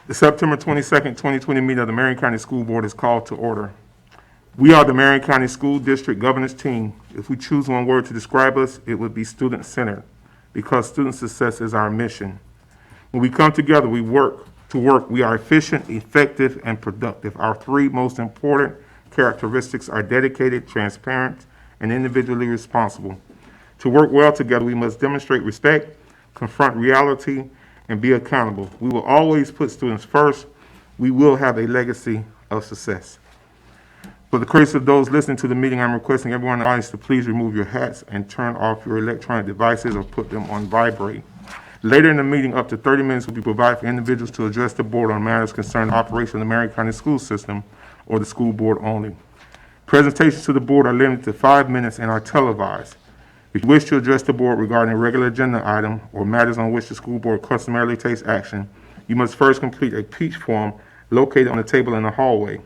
The September 22nd, 2020 meeting of the Marion County School Board is called to order. We are the Marion County School District Governance Team. If we choose one word to describe us, it would be student-centered, because student success is our mission. When we come together, we work. We are efficient, effective, and productive. Our three most important characteristics are dedicated, transparent, and individually responsible. To work well together, we must demonstrate respect, confront reality, and be accountable. We will always put students first. We will have a legacy of success. For the courtesy of those listening to the meeting, I'm requesting everyone in the audience to please remove your hats and turn off your electronic devices or put them on vibrate. Later in the meeting, up to 30 minutes will be provided for individuals to address the board on matters concerning the operation of the Marion County school system or the school board only. Presentations to the board are limited to 5 minutes and are televised. If you wish to address the board regarding a regular agenda item or matters on which the school board customarily takes action, you must first complete a peach form located on the table in the hallway.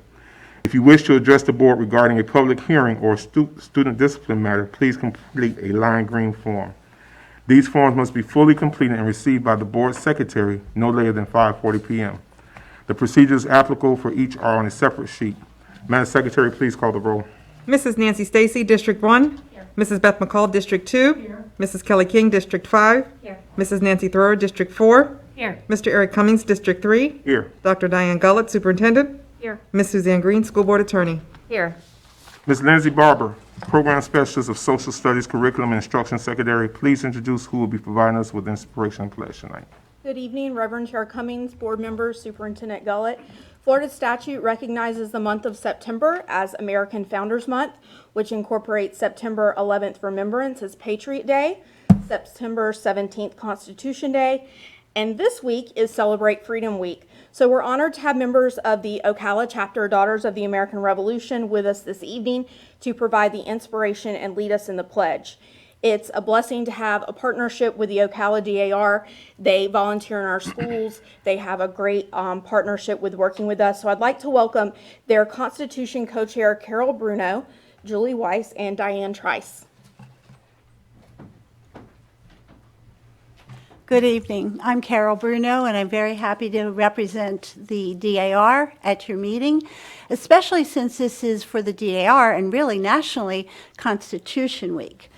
If you wish to address the board regarding a public hearing or student discipline matter, please complete a lime green form. These forms must be fully completed and received by the board secretary no later than 5:40 p.m. The procedures applicable for each are on a separate sheet. Madam Secretary, please call the roll. Mrs. Nancy Stacy, District 1. Here. Mrs. Beth McCall, District 2. Here. Mrs. Kelly King, District 5. Here. Mrs. Nancy Thoreau, District 4. Here. Mr. Eric Cummings, District 3. Here. Dr. Diane Gullett, Superintendent. Here. Ms. Suzanne Green, School Board Attorney. Here. Ms. Lindsay Barber, Program Specialist of Social Studies, Curriculum and Instruction Secretary, please introduce who will be providing us with inspiration and pledge tonight. Good evening, Reverend Chair Cummings, board members, Superintendent Gullett. Florida statute recognizes the month of September as American Founders Month, which incorporates September 11th Remembrance as Patriot Day, September 17th Constitution Day, and this week is Celebrate Freedom Week. So we're honored to have members of the Ocala chapter Daughters of the American Revolution with us this evening to provide the inspiration and lead us in the pledge. It's a blessing to have a partnership with the Ocala DAR. They volunteer in our schools. They have a great partnership with working with us. So I'd like to welcome their Constitution co-chair, Carol Bruno, Julie Weiss, and Diane Trice. Good evening. I'm Carol Bruno, and I'm very happy to represent the DAR at your meeting, especially since this is for the DAR and really nationally Constitution Week.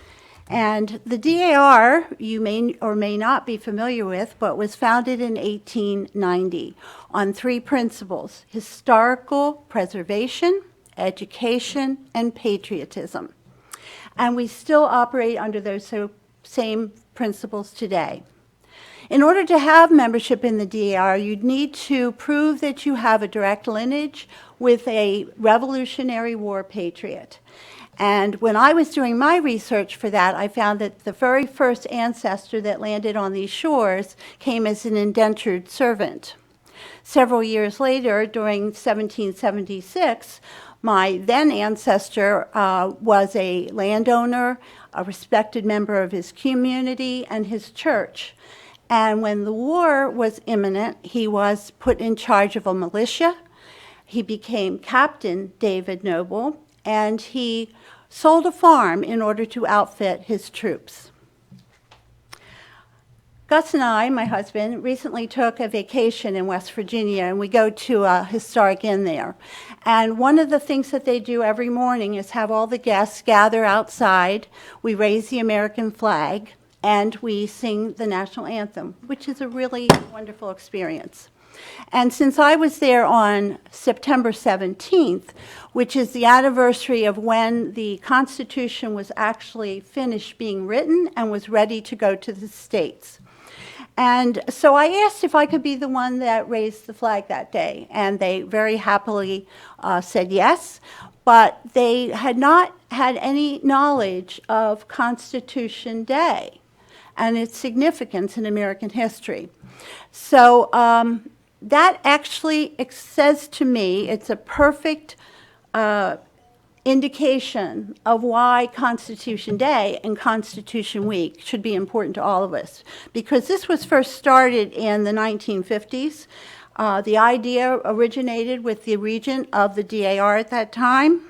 And the DAR, you may or may not be familiar with, but was founded in 1890 on three principles: historical preservation, education, and patriotism. And we still operate under those same principles today. In order to have membership in the DAR, you'd need to prove that you have a direct lineage with a Revolutionary War patriot. And when I was doing my research for that, I found that the very first ancestor that landed on these shores came as an indentured servant. Several years later, during 1776, my then ancestor was a landowner, a respected member of his community and his church. And when the war was imminent, he was put in charge of a militia. He became Captain David Noble, and he sold a farm in order to outfit his troops. Gus and I, my husband, recently took a vacation in West Virginia, and we go to a historic inn there. And one of the things that they do every morning is have all the guests gather outside. We raise the American flag, and we sing the national anthem, which is a really wonderful experience. And since I was there on September 17th, which is the anniversary of when the Constitution was actually finished being written and was ready to go to the states. And so I asked if I could be the one that raised the flag that day, and they very happily said yes, but they had not had any knowledge of Constitution Day and its significance in American history. So that actually says to me it's a perfect indication of why Constitution Day and Constitution Week should be important to all of us. Because this was first started in the 1950s. The idea originated with the regent of the DAR at that time.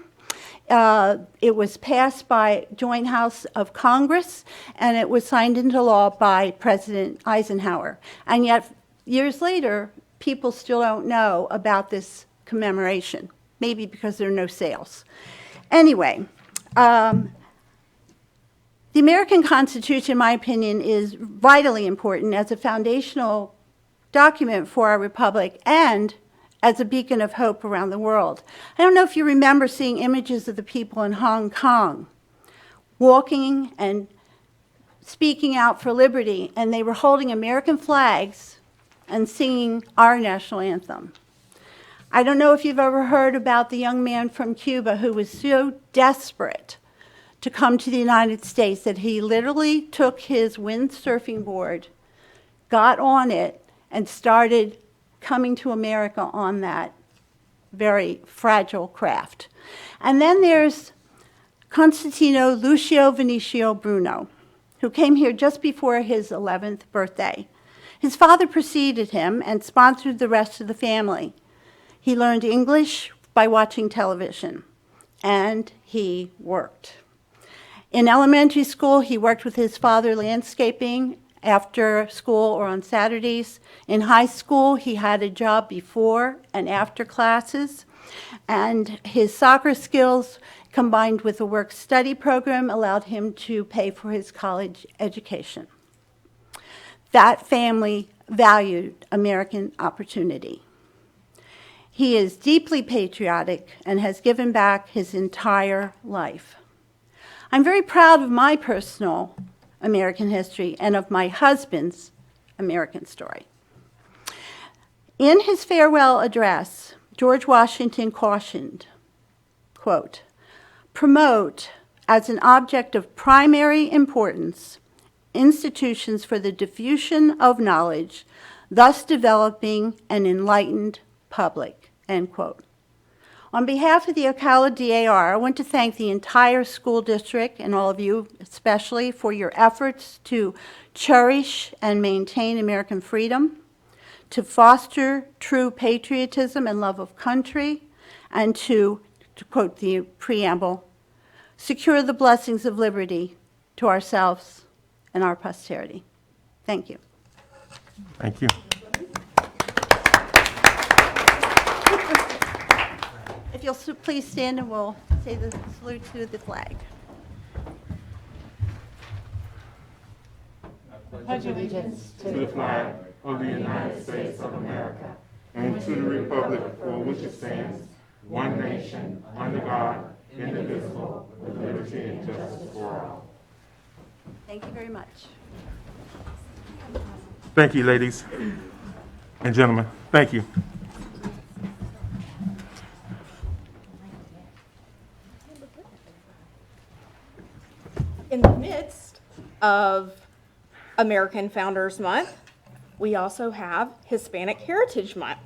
It was passed by Joint House of Congress, and it was signed into law by President Eisenhower. And yet, years later, people still don't know about this commemoration, maybe because there are no sales. Anyway, the American Constitution, in my opinion, is vitally important as a foundational document for our republic and as a beacon of hope around the world. I don't know if you remember seeing images of the people in Hong Kong walking and speaking out for liberty, and they were holding American flags and singing our national anthem. I don't know if you've ever heard about the young man from Cuba who was so desperate to come to the United States that he literally took his windsurfing board, got on it, and started coming to America on that very fragile craft. And then there's Constantino Lucio Vinicio Bruno, who came here just before his 11th birthday. His father preceded him and sponsored the rest of the family. He learned English by watching television, and he worked. In elementary school, he worked with his father landscaping after school or on Saturdays. In high school, he had a job before and after classes, and his soccer skills combined with a work-study program allowed him to pay for his college education. That family valued American opportunity. He is deeply patriotic and has given back his entire life. I'm very proud of my personal American history and of my husband's American story. In his farewell address, George Washington cautioned, quote, "Promote as an object of primary importance institutions for the diffusion of knowledge, thus developing an enlightened public," end quote. On behalf of the Ocala DAR, I want to thank the entire school district and all of you especially for your efforts to cherish and maintain American freedom, to foster true patriotism and love of country, and to quote the preamble, secure the blessings of liberty to ourselves and our posterity. Thank you. Thank you. If you'll please stand and we'll say the salute to the flag. To the flag of the United States of America and to the republic for which it stands, one nation, under God, indivisible, with liberty and justice for all. Thank you very much. Thank you, ladies and gentlemen. Thank you. In the midst of American Founders Month, we also have Hispanic Heritage Month.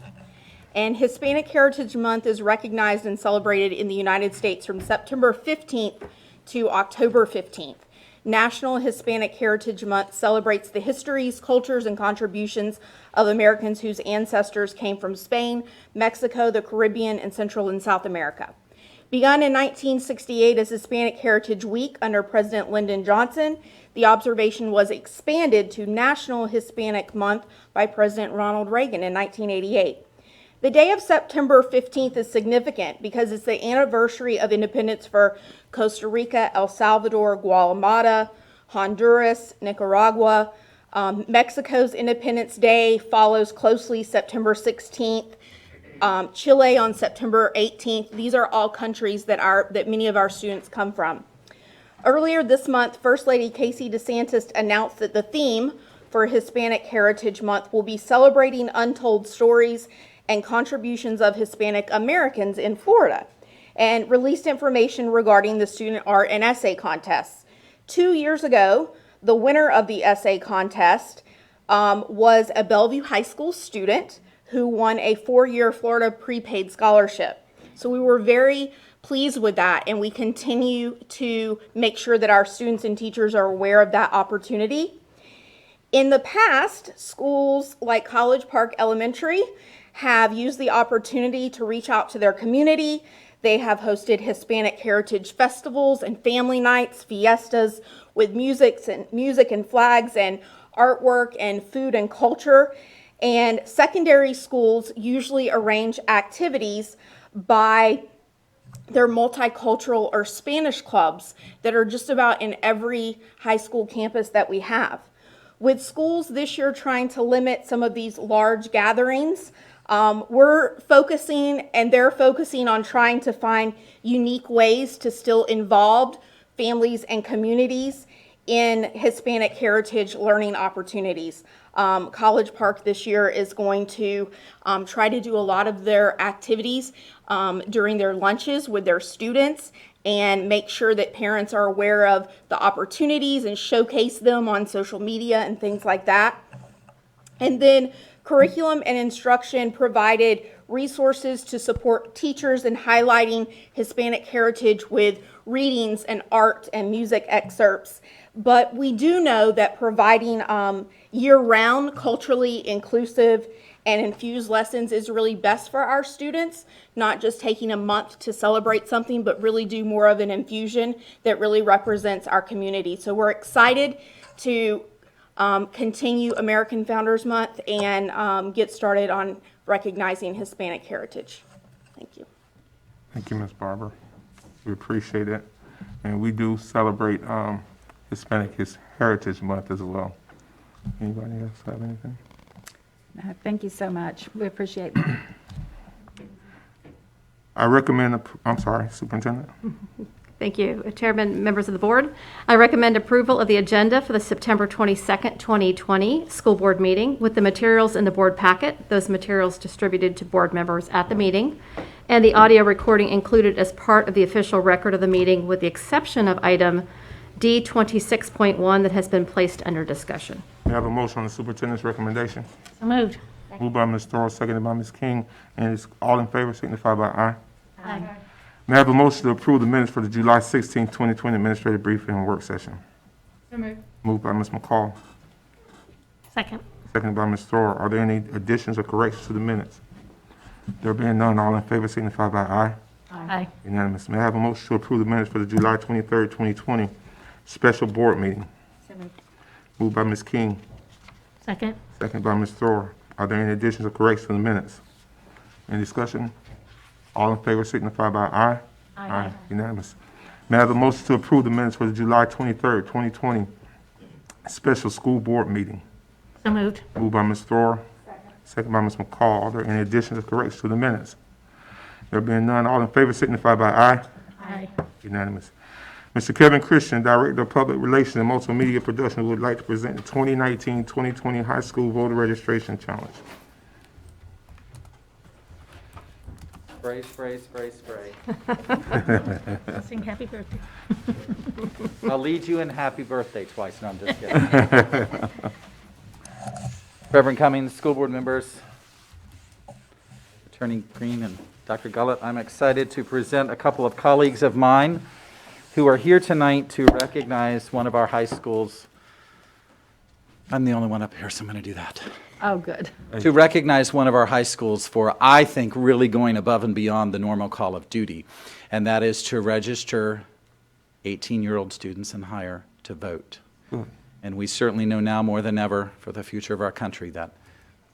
And Hispanic Heritage Month is recognized and celebrated in the United States from September 15th to October 15th. National Hispanic Heritage Month celebrates the histories, cultures, and contributions of Americans whose ancestors came from Spain, Mexico, the Caribbean, and Central and South America. Begun in 1968 as Hispanic Heritage Week under President Lyndon Johnson, the observation was expanded to National Hispanic Month by President Ronald Reagan in 1988. The day of September 15th is significant because it's the anniversary of independence for Costa Rica, El Salvador, Guatemala, Honduras, Nicaragua. Mexico's Independence Day follows closely September 16th. Chile on September 18th. These are all countries that many of our students come from. Earlier this month, First Lady Casey DeSantis announced that the theme for Hispanic Heritage Month will be celebrating untold stories and contributions of Hispanic Americans in Florida, and released information regarding the student art and essay contests. 2 years ago, the winner of the essay contest was a Bellevue High School student who won a 4-year Florida prepaid scholarship. So we were very pleased with that, and we continue to make sure that our students and teachers are aware of that opportunity. In the past, schools like College Park Elementary have used the opportunity to reach out to their community. They have hosted Hispanic Heritage Festivals and family nights, fiestas with music and flags and artwork and food and culture. And secondary schools usually arrange activities by their multicultural or Spanish clubs that are just about in every high school campus that we have. With schools this year trying to limit some of these large gatherings, we're focusing and they're focusing on trying to find unique ways to still involve families and communities in Hispanic heritage learning opportunities. College Park this year is going to try to do a lot of their activities during their lunches with their students and make sure that parents are aware of the opportunities and showcase them on social media and things like that. And then curriculum and instruction provided resources to support teachers in highlighting Hispanic heritage with readings and art and music excerpts. But we do know that providing year-round, culturally inclusive and infused lessons is really best for our students, not just taking a month to celebrate something, but really do more of an infusion that really represents our community. So we're excited to continue American Founders Month and get started on recognizing Hispanic heritage. Thank you. Thank you, Ms. Barber. We appreciate it. And we do celebrate Hispanic Heritage Month as well. Anybody else have anything? Thank you so much. We appreciate that. I recommend, I'm sorry, Superintendent. Thank you, Chairman, members of the board. I recommend approval of the agenda for the September 22nd, 2020 school board meeting with the materials in the board packet, those materials distributed to board members at the meeting, and the audio recording included as part of the official record of the meeting with the exception of item D26.1 that has been placed under discussion. We have a motion on the superintendent's recommendation. So moved. Moved by Ms. Thorold, seconded by Ms. King, and it's all in favor signify by aye. Aye. May I have a motion to approve the minutes for the July 16, 2020 administrative briefing and work session? So moved. Moved by Ms. McCall, Second. seconded by Ms. Thorold. Are there any additions or corrections to the minutes? There being none, all in favor signify by aye. Aye. Unanimous. May I have a motion to approve the minutes for the July 23, 2020 special board meeting? So moved. Moved by Ms. King, Second. seconded by Ms. Thorold. Are there any additions or corrections to the minutes? Any discussion? All in favor signify by aye. Aye. Unanimous. May I have a motion to approve the minutes for the July 23rd, 2020 special school board meeting? So moved. Moved by Ms. Thor. Second by Ms. McCall. Are there any additions or corrections to the minutes? There being none, all in favor signify by aye. Aye. Unanimous. Mr. Kevin Christian, Director of Public Relations and Multimedia Production, would like to present the 2019-2020 High School Voter Registration Challenge. Spray, spray, spray, spray. Sing happy birthday. I'll lead you in happy birthday twice. No, I'm just kidding. Reverend Cummings, school board members, Attorney Green and Dr. Gullett, I'm excited to present a couple of colleagues of mine who are here tonight to recognize one of our high schools. I'm the only one up here, so I'm going to do that. Oh, good. To recognize one of our high schools for, I think, really going above and beyond the normal call of duty, and that is to register 18-year-old students and higher to vote. And we certainly know now more than ever for the future of our country that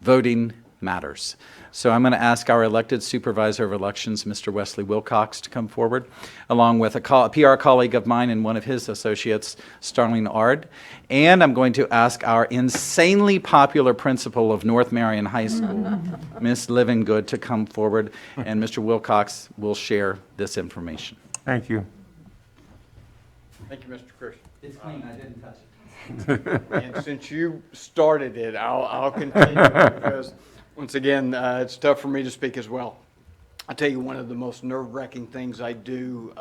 voting matters. So I'm going to ask our elected supervisor of elections, Mr. Wesley Wilcox, to come forward, along with a PR colleague of mine and one of his associates, Starling Ard. And I'm going to ask our insanely popular principal of North Marion High School, Miss Livingood, to come forward, and Mr. Wilcox will share this information. Thank you. Thank you, Mr. Christian. It's clean, I didn't touch it. And since you started it, I'll continue because, once again, it's tough for me to speak as well. I tell you, one of the most nerve-wracking things I do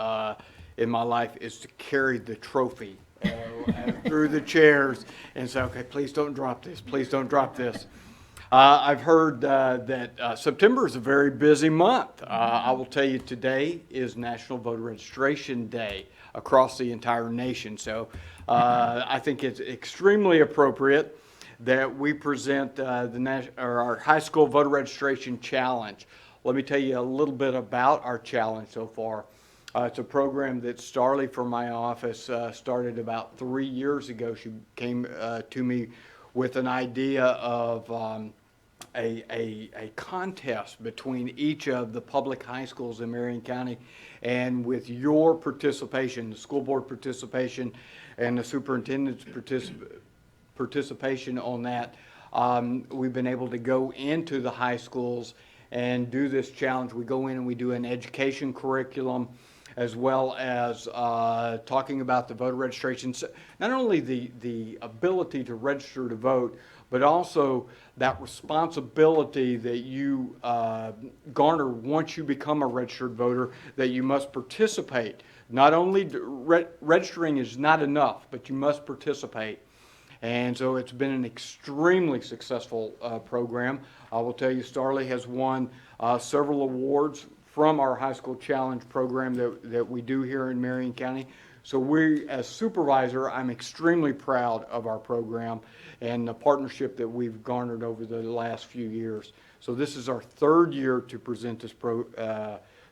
in my life is to carry the trophy through the chairs and say, okay, please don't drop this. Please don't drop this. I've heard that September is a very busy month. I will tell you today is National Voter Registration Day across the entire nation. So I think it's extremely appropriate that we present our high school voter registration challenge. Let me tell you a little bit about our challenge so far. It's a program that Starley from my office started about 3 years ago. She came to me with an idea of a contest between each of the public high schools in Marion County. And with your participation, the school board participation, and the superintendent's participation on that, we've been able to go into the high schools and do this challenge. We go in and we do an education curriculum, as well as talking about the voter registrations. Not only the ability to register to vote, but also that responsibility that you garner once you become a registered voter, that you must participate. Not only registering is not enough, but you must participate. And so it's been an extremely successful program. I will tell you, Starley has won several awards from our high school challenge program that we do here in Marion County. So we, as supervisor, I'm extremely proud of our program and the partnership that we've garnered over the last few years. So this is our third year to present this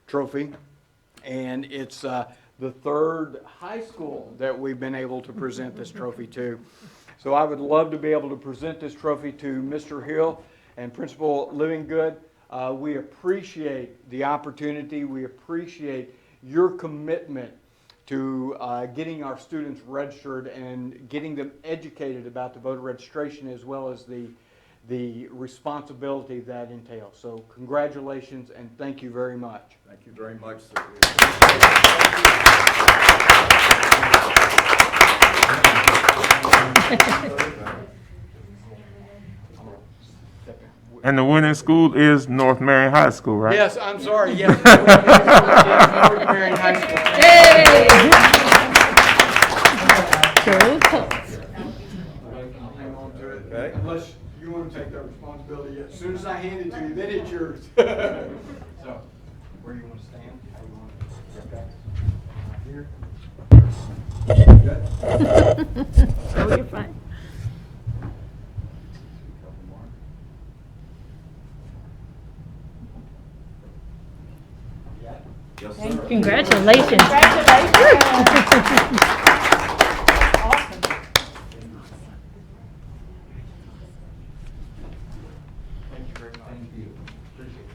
trophy, and it's the third high school that we've been able to present this trophy to. So I would love to be able to present this trophy to Mr. Hill and Principal Livinggood. We appreciate the opportunity. We appreciate your commitment to getting our students registered and getting them educated about the voter registration, as well as the responsibility that entails. So congratulations and thank you very much. Thank you very much, sir. And the winning school is North Marion High School, right? Yes, I'm sorry, yes. North Marion High School. Hang on to it, Okay. unless you want to take that responsibility. As soon as I hand it to you, then it's yours. So, where you want to stand? How you want to here? Oh, you're fine. Yes, sir. Congratulations.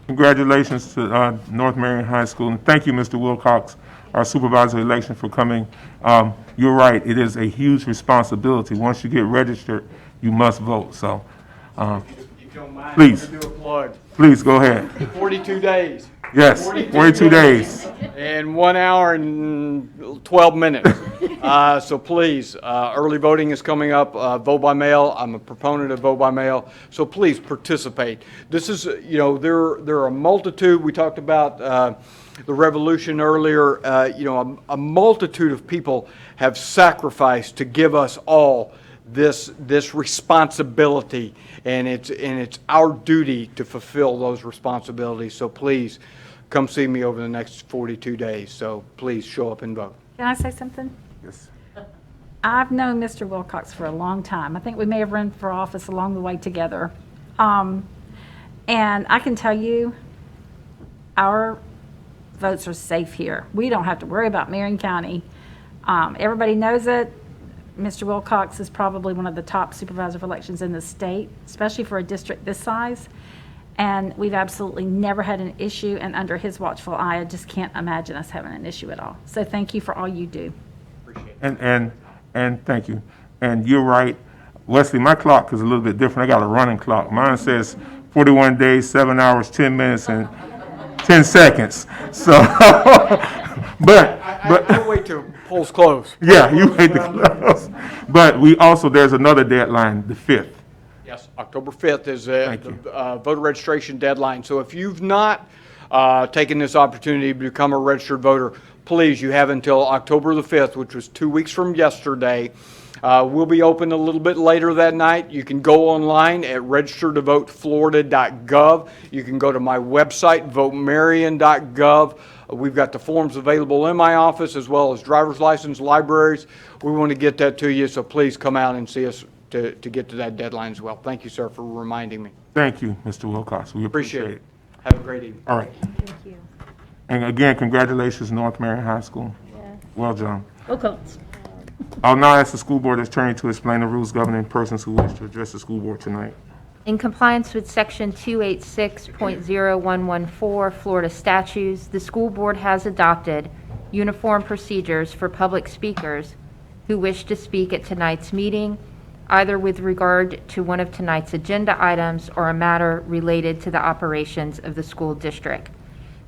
Congratulations to North Marion High School, and thank you, Mr. Wilcox, our supervisor of election, for coming. You're right, it is a huge responsibility. Once you get registered, you must vote, so If you don't mind, Please. I'm going to do a plug. please go ahead. 42 days. Yes, 42 days. And 1 hour and 12 minutes. So please, early voting is coming up. Vote by mail. I'm a proponent of vote by mail. So please participate. This is, there are a multitude. We talked about the revolution earlier. A multitude of people have sacrificed to give us all this responsibility, and it's our duty to fulfill those responsibilities. So please come see me over the next 42 days. So please show up and vote. Can I say something? Yes. I've known Mr. Wilcox for a long time. I think we may have run for office along the way together. And I can tell you, our votes are safe here. We don't have to worry about Marion County. Everybody knows it. Mr. Wilcox is probably one of the top supervisor of elections in the state, especially for a district this size. And we've absolutely never had an issue, and under his watchful eye, I just can't imagine us having an issue at all. So thank you for all you do. Appreciate it. And thank you. And you're right, Wesley, my clock is a little bit different. I got a running clock. Mine says 41 days, 7 hours, 10 minutes, and 10 seconds. So, I wait till polls close. yeah, you made the close. But there's another deadline, the 5th. Yes, October 5th is Thank you. the voter registration deadline. So if you've not taken this opportunity to become a registered voter, please, you have until October the 5th, which was 2 weeks from yesterday. We'll be open a little bit later that night. You can go online at registertovoteflorida.gov. You can go to my website, votemarion.gov. We've got the forms available in my office, as well as driver's license, libraries. We want to get that to you, so please come out and see us to get to that deadline as well. Thank you, sir, for reminding me. Thank you, Mr. Wilcox. We Appreciate appreciate it. it. Have a great evening. All right. Thank you. And again, congratulations, North Marion High School. Well done. Wilcox. I'll now ask the school board attorney to explain the rules governing persons who wish to address the school board tonight. In compliance with Section 286.0114 Florida statutes, the school board has adopted uniform procedures for public speakers who wish to speak at tonight's meeting, either with regard to one of tonight's agenda items or a matter related to the operations of the school district.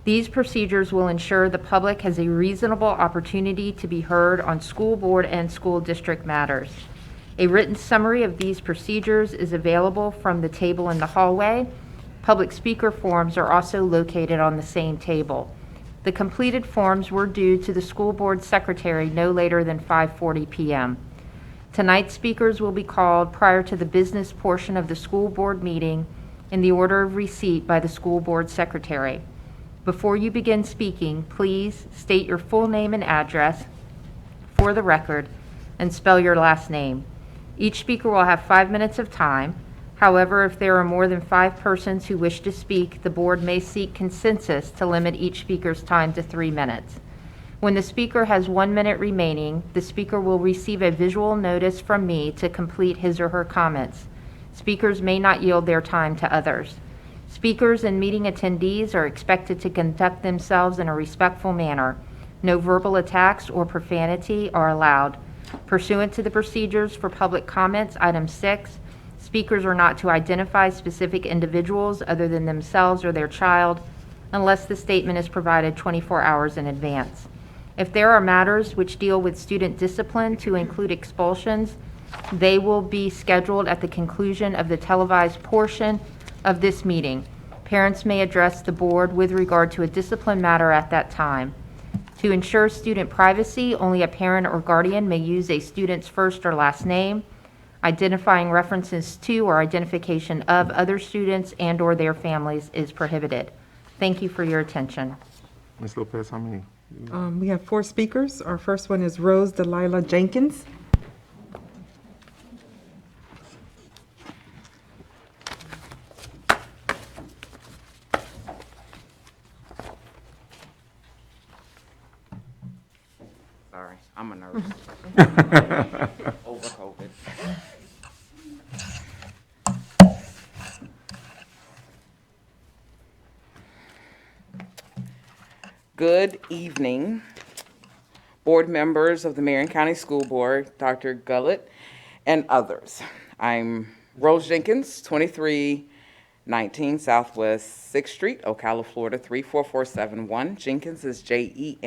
These procedures will ensure the public has a reasonable opportunity to be heard on school board and school district matters. A written summary of these procedures is available from the table in the hallway. Public speaker forms are also located on the same table. The completed forms were due to the school board secretary no later than 5:40 p.m. Tonight's speakers will be called prior to the business portion of the school board meeting in the order of receipt by the school board secretary. Before you begin speaking, please state your full name and address for the record and spell your last name. Each speaker will have 5 minutes of time. However, if there are more than 5 persons who wish to speak, the board may seek consensus to limit each speaker's time to 3 minutes. When the speaker has 1 minute remaining, the speaker will receive a visual notice from me to complete his or her comments. Speakers may not yield their time to others. Speakers and meeting attendees are expected to conduct themselves in a respectful manner. No verbal attacks or profanity are allowed. Pursuant to the procedures for public comments, item 6, speakers are not to identify specific individuals other than themselves or their child unless the statement is provided 24 hours in advance. If there are matters which deal with student discipline to include expulsions, they will be scheduled at the conclusion of the televised portion of this meeting. Parents may address the board with regard to a discipline matter at that time. To ensure student privacy, only a parent or guardian may use a student's first or last name. Identifying references to or identification of other students and/or their families is prohibited. Thank you for your attention. Ms. Lopez, how many? We have 4 speakers. Our first one is Rose Delilah Jenkins. Sorry, I'm a nurse. Over COVID. Good evening, board members of the Marion County School Board, Dr. Gullett, and others. I'm Rose Jenkins, 2319 Southwest 6th Street, Ocala, Florida, 34471. Jenkins is Jenkins.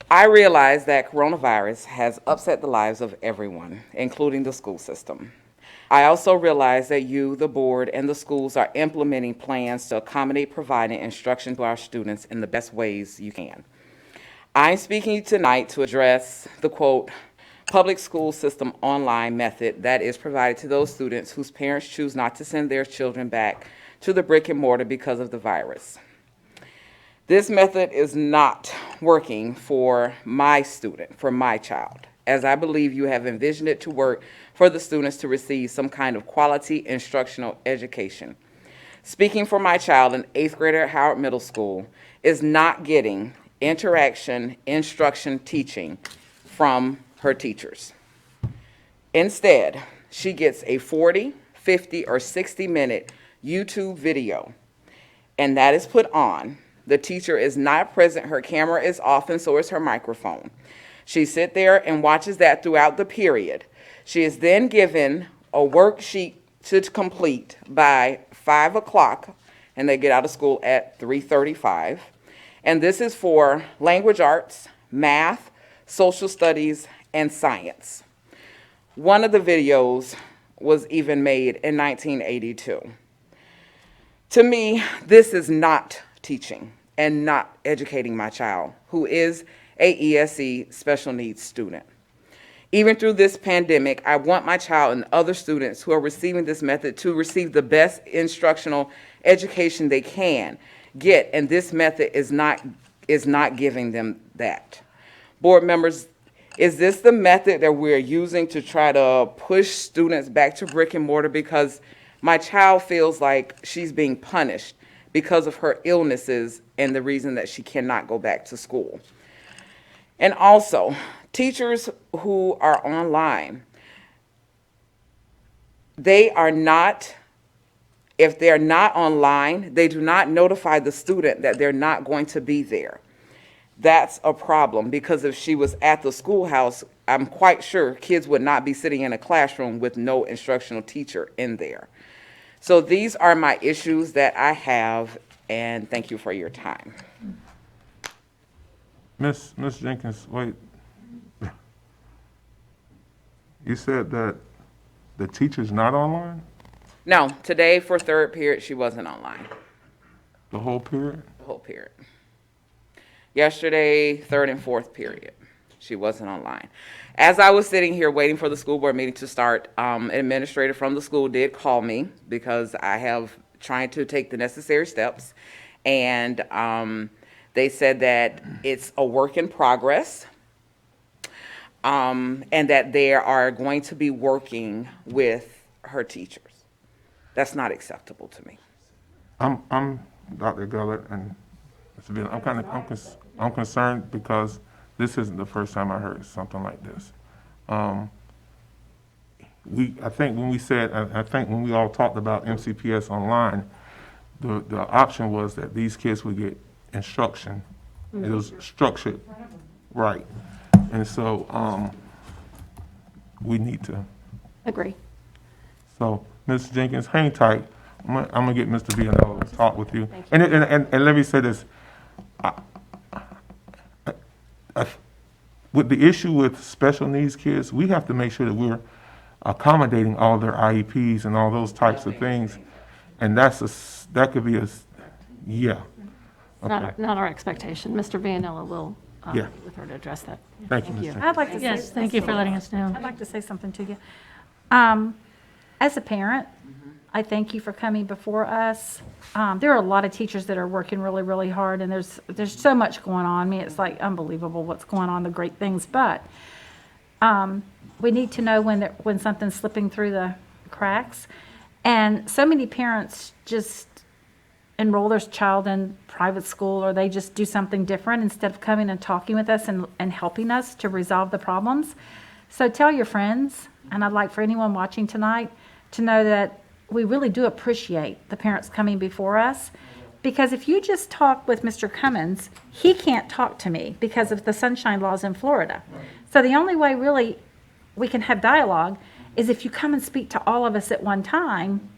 I realize that coronavirus has upset the lives of everyone, including the school system. I also realize that you, the board, and the schools are implementing plans to accommodate providing instruction to our students in the best ways you can. I'm speaking tonight to address the, quote, public school system online method that is provided to those students whose parents choose not to send their children back to the brick and mortar because of the virus. This method is not working for my student, for my child, as I believe you have envisioned it to work for the students to receive some kind of quality instructional education. Speaking for my child, an 8th grader at Howard Middle School is not getting interaction, instruction, teaching from her teachers. Instead, she gets a 40, 50, or 60-minute YouTube video, and that is put on. The teacher is not present. Her camera is off, and so is her microphone. She sits there and watches that throughout the period. She is then given a worksheet to complete by 5 o'clock, and they get out of school at 3:35. And this is for language arts, math, social studies, and science. One of the videos was even made in 1982. To me, this is not teaching and not educating my child, who is a ESE special needs student. Even through this pandemic, I want my child and other students who are receiving this method to receive the best instructional education they can get, and this method is not giving them that. Board members, is this the method that we're using to try to push students back to brick and mortar? Because my child feels like she's being punished because of her illnesses and the reason that she cannot go back to school. And also, teachers who are online, They are not, if they're not online, they do not notify the student that they're not going to be there. That's a problem, because if she was at the schoolhouse, I'm quite sure kids would not be sitting in a classroom with no instructional teacher in there. So these are my issues that I have, and thank you for your time. Miss Jenkins, wait. You said that the teacher's not online No, today for third period, she wasn't online, the whole period? the whole period. Yesterday, third and fourth period, she wasn't online. As I was sitting here waiting for the school board meeting to start, an administrator from the school did call me because I have trying to take the necessary steps. And they said that it's a work in progress, and that they are going to be working with her teachers. That's not acceptable to me. I'm Dr. Gullett, and I'm concerned because this isn't the first time I heard something like this. I think when we all talked about MCPS online, the option was that these kids would get instruction. It was structured right. And so we need to. Agree. So, Ms. Jenkins, hang tight. I'm gonna get Mr. Villanello to talk with you. And let me say this. With the issue with special needs kids, we have to make sure that we're accommodating all their IEPs and all those types of things. And that could be yeah. Okay. Not our expectation. Mr. Vanilla will Yeah. meet with her to address that. Thank you, Ms. Jenkins. I'd like to say. Yes, thank you for letting us know. I'd like to say something to you. As a parent, I thank you for coming before us. There are a lot of teachers that are working really, really hard, and there's so much going on. I mean, it's like unbelievable what's going on, the great things. But we need to know when something's slipping through the cracks. And so many parents just enroll their child in private school, or they just do something different instead of coming and talking with us and helping us to resolve the problems. So tell your friends, and I'd like for anyone watching tonight to know that we really do appreciate the parents coming before us, because if you just talk with Mr. Cummins, he can't talk to me because of the sunshine laws in Florida. So the only way really we can have dialogue is if you come and speak to all of us at one time.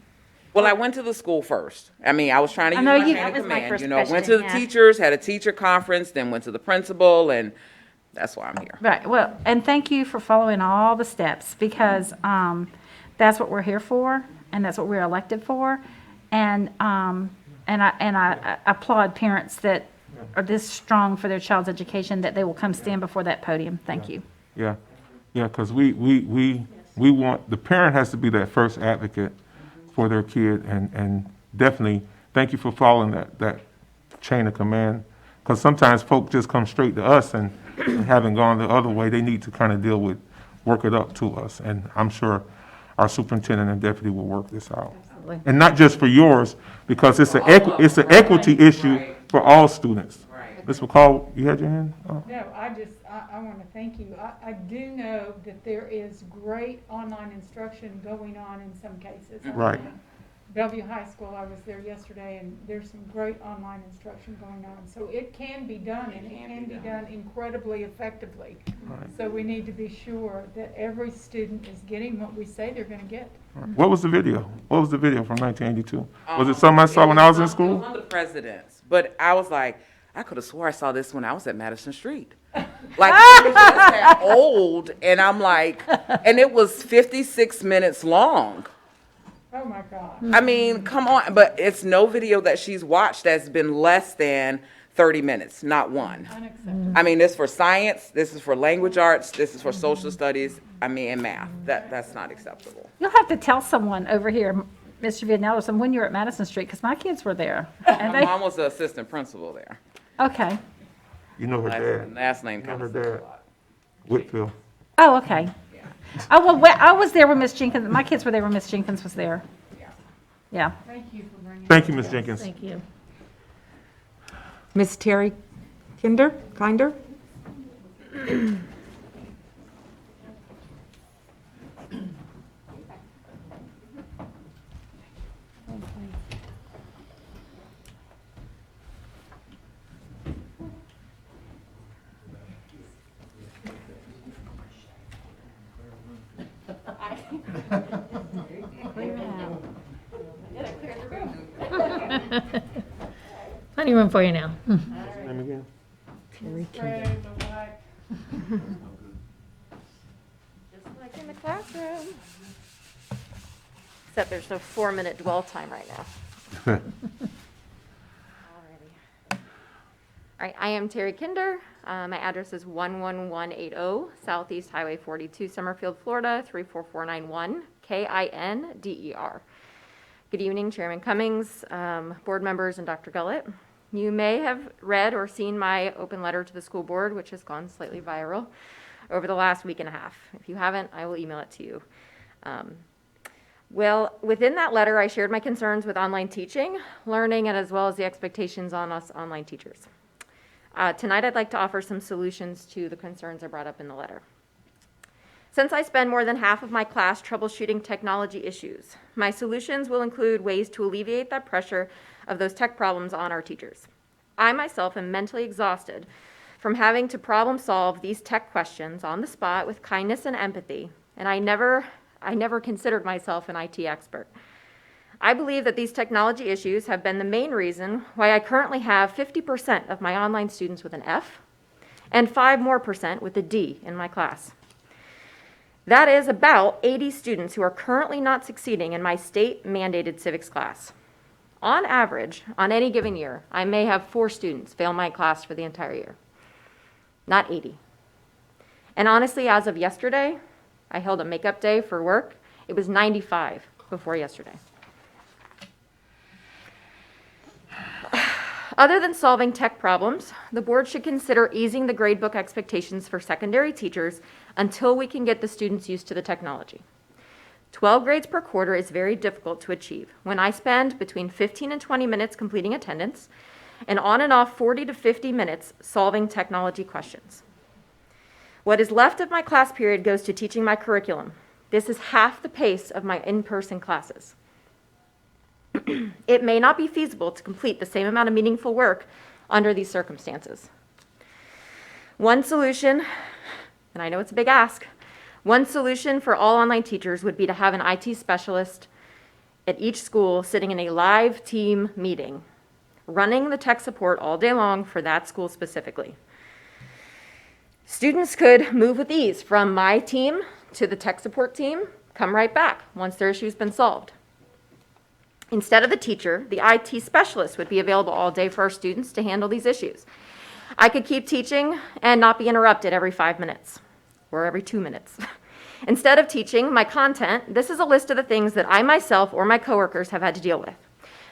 Well, I went to the school first. I mean, I was trying to use know my you- chain that of was my command, first you know, went question, to the yeah. teachers, had a teacher conference, then went to the principal, and that's why I'm here. Right, well, and thank you for following all the steps, because that's what we're here for, and that's what we're elected for. And I applaud parents that are this strong for their child's education, that they will come stand before that podium. Thank you. Yeah, because we want, the parent has to be that first advocate for their kid, and definitely, thank you for following that chain of command, because sometimes folk just come straight to us and haven't gone the other way. They need to kind of work it up to us, and I'm sure our superintendent and deputy will work this out. Absolutely. And not just for yours, because it's an equity issue for all students. Right. Ms. McCall, you had your hand? Oh. No, I want to thank you. I do know that there is great online instruction going on in some cases. Right. Bellevue High School, I was there yesterday, and there's some great online instruction going on. So it can be done, and it can be done incredibly effectively. Right. So we need to be sure that every student is getting what we say they're going to get. What was the video? What was the video from 1982? Was it something I saw when I was in It was school? on the presidents, but I was like, I could have swore I saw this when I was at Madison Street. Like, it was just that old, and I'm like, and it was 56 minutes long. Oh, my God. I mean, come on, but it's no video that she's watched that's been less than 30 minutes, not one. Unacceptable. I memean, this is for science, this is for language arts, this is for social studies, I mean, and math. That's not acceptable. You'll have to tell someone over here, Mr. Vietnam, or someone, when you're at Madison Street, because my kids were there. And My they, mom was the assistant principal there. okay. You know her dad, Last name know kind her of dad, Whitfield. Oh, okay. Oh, well, I was there when Miss Jenkins, my kids were there when Miss Jenkins was there. Yeah. Thank you for bringing Thank you, Ms. Jenkins. Thank you. Ms. Terry Kinder? Plenty of room for you now. Name again? Pray, bye-bye. Just like in the classroom. Except there's no 4-minute dwell time right now. Alrighty. All right, I am Terry Kinder. My address is 11180 Southeast Highway 42, Summerfield, Florida, 34491, KINDER. Good evening, Chairman Cummings, board members, and Dr. Gullett. You may have read or seen my open letter to the school board, which has gone slightly viral over the last week and a half. If you haven't, I will email it to you. Well, within that letter, I shared my concerns with online teaching, learning, and as well as the expectations on us online teachers. Tonight, I'd like to offer some solutions to the concerns I brought up in the letter. Since I spend more than half of my class troubleshooting technology issues, my solutions will include ways to alleviate that pressure of those tech problems on our teachers. I myself am mentally exhausted from having to problem solve these tech questions on the spot with kindness and empathy, and I never considered myself an IT expert. I believe that these technology issues have been the main reason why I currently have 50% of my online students with an F and 5% more with a D in my class. That is about 80 students who are currently not succeeding in my state-mandated civics class. On average, on any given year, I may have 4 students fail my class for the entire year, not 80. And honestly, as of yesterday, I held a makeup day for work. It was 95 before yesterday. Other than solving tech problems, the board should consider easing the gradebook expectations for secondary teachers until we can get the students used to the technology. 12 grades per quarter is very difficult to achieve when I spend between 15 and 20 minutes completing attendance and on and off 40 to 50 minutes solving technology questions. What is left of my class period goes to teaching my curriculum. This is half the pace of my in-person classes. It may not be feasible to complete the same amount of meaningful work under these circumstances. One solution, and I know it's a big ask, one solution for all online teachers would be to have an IT specialist at each school sitting in a live team meeting, running the tech support all day long for that school specifically. Students could move with ease from my team to the tech support team, come right back once their issue's been solved. Instead of the teacher, the IT specialist would be available all day for our students to handle these issues. I could keep teaching and not be interrupted every 5 minutes or every 2 minutes. Instead of teaching my content, this is a list of the things that I myself or my coworkers have had to deal with.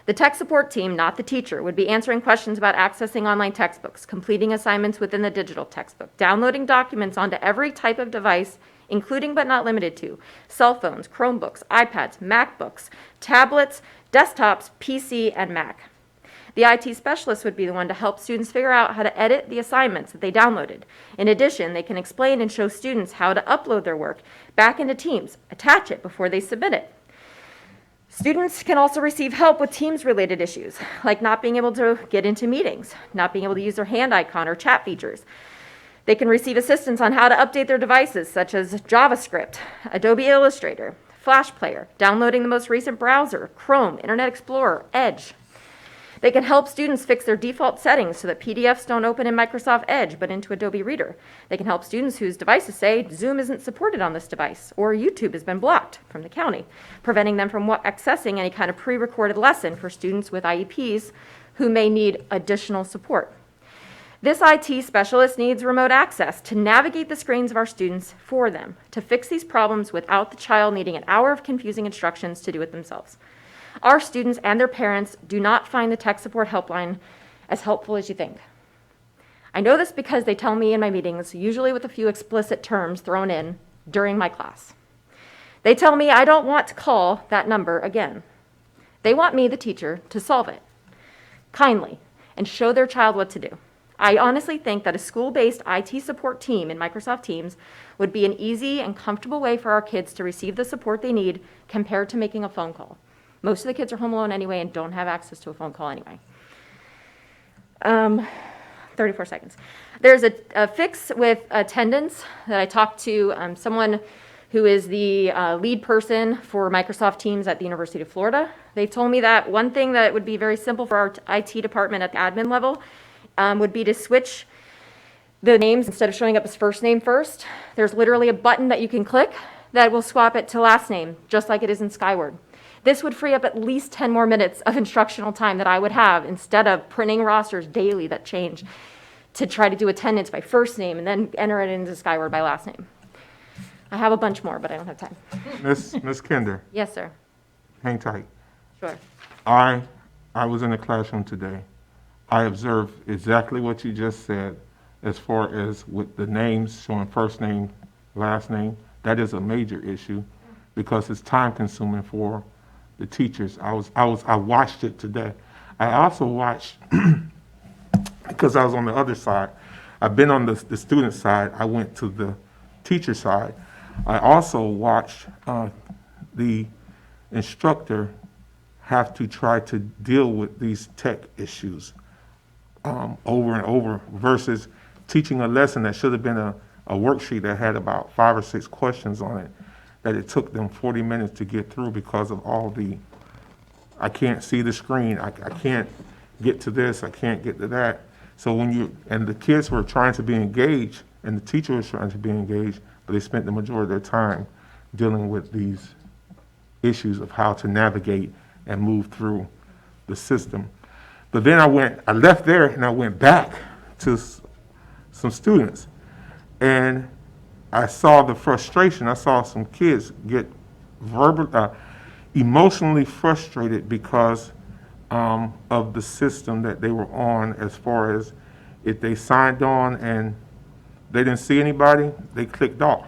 The tech support team, not the teacher, would be answering questions about accessing online textbooks, completing assignments within the digital textbook, downloading documents onto every type of device, including but not limited to cell phones, Chromebooks, iPads, MacBooks, tablets, desktops, PC, and Mac. The IT specialist would be the one to help students figure out how to edit the assignments that they downloaded. In addition, they can explain and show students how to upload their work back into Teams, attach it before they submit it. Students can also receive help with Teams-related issues, like not being able to get into meetings, not being able to use their hand icon or chat features. They can receive assistance on how to update their devices, such as JavaScript, Adobe Illustrator, Flash Player, downloading the most recent browser, Chrome, Internet Explorer, Edge. They can help students fix their default settings so that PDFs don't open in Microsoft Edge but into Adobe Reader. They can help students whose devices say Zoom isn't supported on this device or YouTube has been blocked from the county, preventing them from accessing any kind of pre-recorded lesson for students with IEPs who may need additional support. This IT specialist needs remote access to navigate the screens of our students for them, to fix these problems without the child needing an hour of confusing instructions to do it themselves. Our students and their parents do not find the tech support helpline as helpful as you think. I know this because they tell me in my meetings, usually with a few explicit terms thrown in during my class. They tell me I don't want to call that number again. They want me, the teacher, to solve it kindly and show their child what to do. I honestly think that a school-based IT support team in Microsoft Teams would be an easy and comfortable way for our kids to receive the support they need compared to making a phone call. Most of the kids are home alone anyway and don't have access to a phone call anyway. 34 seconds. There's a fix with attendance that I talked to someone who is the lead person for Microsoft Teams at the University of Florida. They've told me that one thing that would be very simple for our IT department at the admin level would be to switch the names instead of showing up as first name first. There's literally a button that you can click that will swap it to last name, just like it is in Skyward. This would free up at least 10 more minutes of instructional time that I would have instead of printing rosters daily that change to try to do attendance by first name and then enter it into Skyward by last name. I have a bunch more, but I don't have time. Ms. Kinder, Yes, sir. hang tight. Sure. I was in the classroom today. I observed exactly what you just said as far as with the names showing first name, last name. That is a major issue because it's time consuming for the teachers. I watched it today. I also watched, because I was on the other side, I've been on the student side, I went to the teacher side. I also watched the instructor have to try to deal with these tech issues over and over versus teaching a lesson that should have been a worksheet that had about 5 or 6 questions on it, that it took them 40 minutes to get through because of all the, I can't see the screen, I can't get to this, I can't get to that. So and the kids were trying to be engaged, and the teacher was trying to be engaged, but they spent the majority of their time dealing with these issues of how to navigate and move through the system. But then I left there and I went back to some students, and I saw the frustration. I saw some kids get emotionally frustrated because of the system that they were on, as far as if they signed on and they didn't see anybody, they clicked off.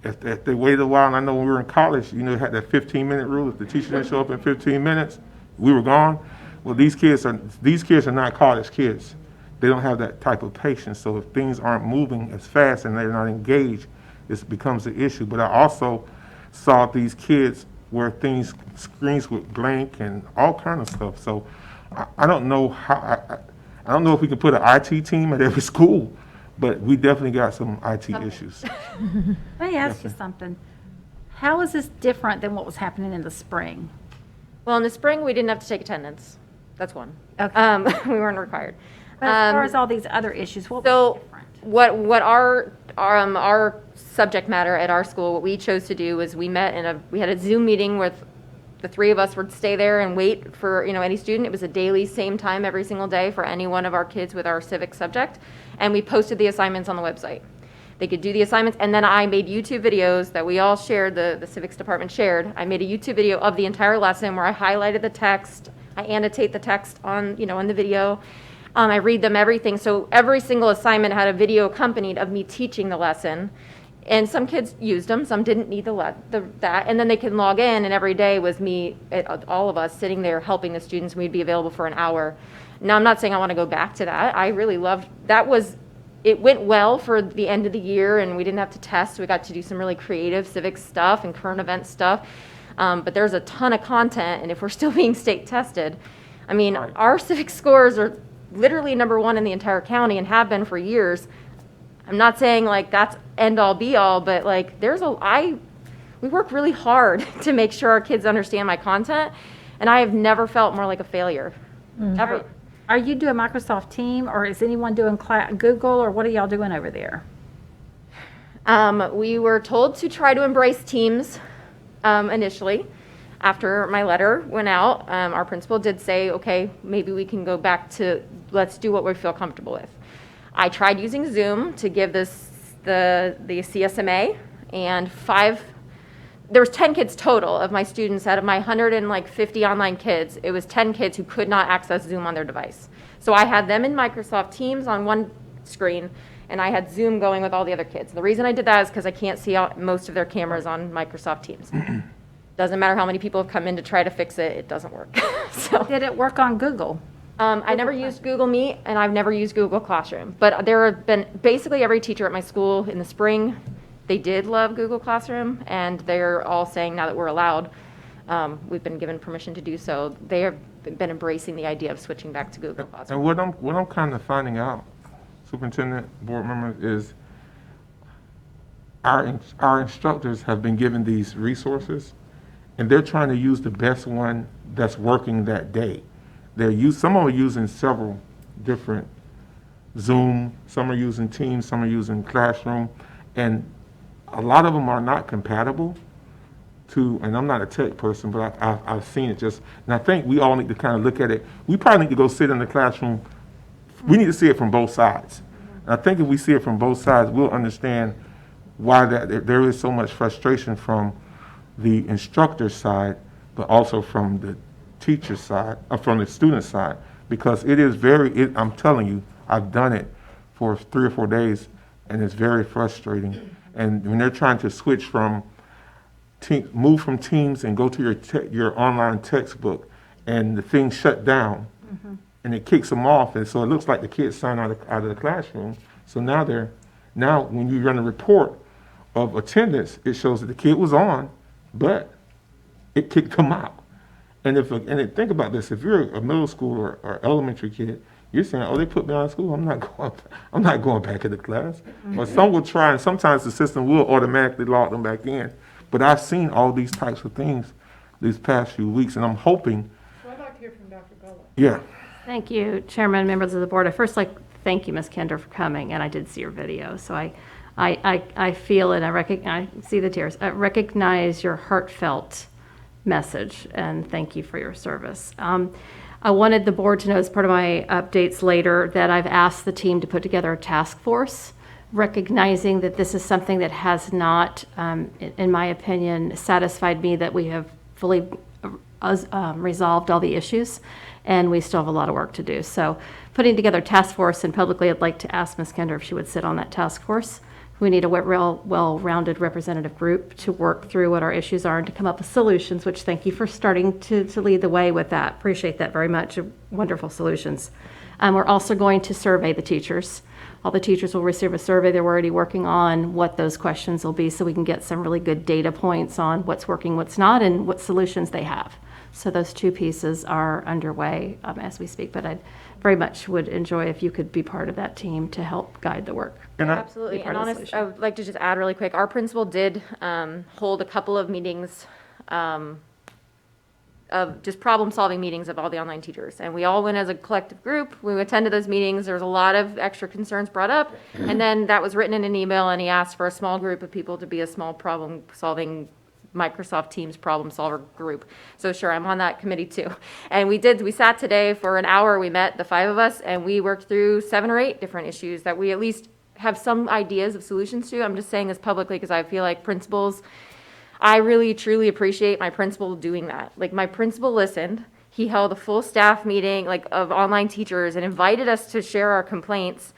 If they waited a while, and I know when we were in college, had that 15-minute rule. If the teacher didn't show up in 15 minutes, we were gone. Well, these kids are not college kids. They don't have that type of patience. So if things aren't moving as fast and they're not engaged, this becomes an issue. But I also saw these kids where screens would blank and all kind of stuff. So I don't know how. I don't know if we can put an IT team at every school, but we definitely got some IT issues. Let me ask you something. How is this different than what was happening in the spring? Well, in the spring, we didn't have to take attendance. That's one. Okay. We weren't required. But as far as all these other issues, what was So different? what our subject matter at our school, what we chose to do was we had a Zoom meeting with the 3 of us would stay there and wait for any student. It was a daily, same time every single day for any one of our kids with our civic subject, and we posted the assignments on the website. They could do the assignments, and then I made YouTube videos that we all shared, the civics department shared. I made a YouTube video of the entire lesson where I highlighted the text, I annotate the text on in the video. I read them everything. So every single assignment had a video accompanied of me teaching the lesson. And some kids used them, some didn't need that. And then they can log in, and every day was me, all of us, sitting there helping the students. We'd be available for an hour. Now, I'm not saying I want to go back to that. I really loved that. It went well for the end of the year, and we didn't have to test. We got to do some really creative civic stuff and current event stuff. But there's a ton of content, and if we're still being state tested, I mean, our civic scores are literally #1 in the entire county and have been for years. I'm not saying like that's end all be all, but like we work really hard to make sure our kids understand my content, and I have never felt more like a failure, ever. Are you doing Microsoft Team, or is anyone doing Google, or what are y'all doing over there? We were told to try to embrace Teams initially. After my letter went out, our principal did say, okay, maybe we can go back to, let's do what we feel comfortable with. I tried using Zoom to give the CSMA, and there was 10 kids total of my students out of my 150 online kids. It was 10 kids who could not access Zoom on their device. So I had them in Microsoft Teams on one screen, and I had Zoom going with all the other kids. The reason I did that is because I can't see most of their cameras on Microsoft Teams. Doesn't matter how many people have come in to try to fix it, it doesn't work. So Did it work on Google? I never used Google Meet, and I've never used Google Classroom. But there have been basically every teacher at my school in the spring, they did love Google Classroom, and they're all saying now that we're allowed, we've been given permission to do so, they have been embracing the idea of switching back to Google Classroom. And what I'm kind of finding out, Superintendent, board members, is our instructors have been given these resources, and they're trying to use the best one that's working that day. Some are using several different Zoom, some are using Teams, some are using Classroom, and a lot of them are not compatible to, and I'm not a tech person, but I've seen it just, and I think we all need to kind of look at it. We probably need to go sit in the classroom. We need to see it from both sides. And I think if we see it from both sides, we'll understand why there is so much frustration from the instructor side, but also from the teacher side, from the student side, because it is I'm telling you, I've done it for 3 or 4 days, and it's very frustrating. And when they're trying to switch from, move from Teams and go to your online textbook, and the thing shut down, and it kicks them off, and so it looks like the kids sign out of the classroom. So now when you run a report of attendance, it shows that the kid was on, but it kicked them out. And think about this: if you're a middle school or elementary kid, you're saying, "Oh, they put me out of school. I'm not going back into class." Or some will try, and sometimes the system will automatically log them back in. But I've seen all these types of things these past few weeks, and I'm hoping. So I'd like to hear from Dr. Gullet. Yeah. Thank you, Chairman, members of the board. I first thank you, Ms. Kinder, for coming, and I did see your video, so I feel it. I see the tears. I recognize your heartfelt message, and thank you for your service. I wanted the board to know, as part of my updates later, that I've asked the team to put together a task force, recognizing that this is something that has not, in my opinion, satisfied me that we have fully resolved all the issues, and we still have a lot of work to do. So putting together a task force, and publicly I'd like to ask Ms. Kinder if she would sit on that task force. We need a well-rounded representative group to work through what our issues are and to come up with solutions, which thank you for starting to lead the way with that. Appreciate that very much. Wonderful solutions. We're also going to survey the teachers. All the teachers will receive a survey. They're already working on what those questions will be, so we can get some really good data points on what's working, what's not, and what solutions they have. So those two pieces are underway as we speak, but I very much would enjoy if you could be part of that team to help guide the work. Absolutely. And honest, I would like to just add really quick, our principal did hold a couple of meetings of just problem-solving meetings of all the online teachers. And we all went as a collective group. We attended those meetings. There was a lot of extra concerns brought up. And then that was written in an email, and he asked for a small group of people to be a small problem-solving Microsoft Teams problem solver group. So sure, I'm on that committee too. And we sat today for an hour. We met, the 5 of us, and we worked through 7 or 8 different issues that we at least have some ideas of solutions to. I'm just saying this publicly because I feel like principals, I really truly appreciate my principal doing that. Like, my principal listened. He held a full staff meeting of online teachers and invited us to share our complaints,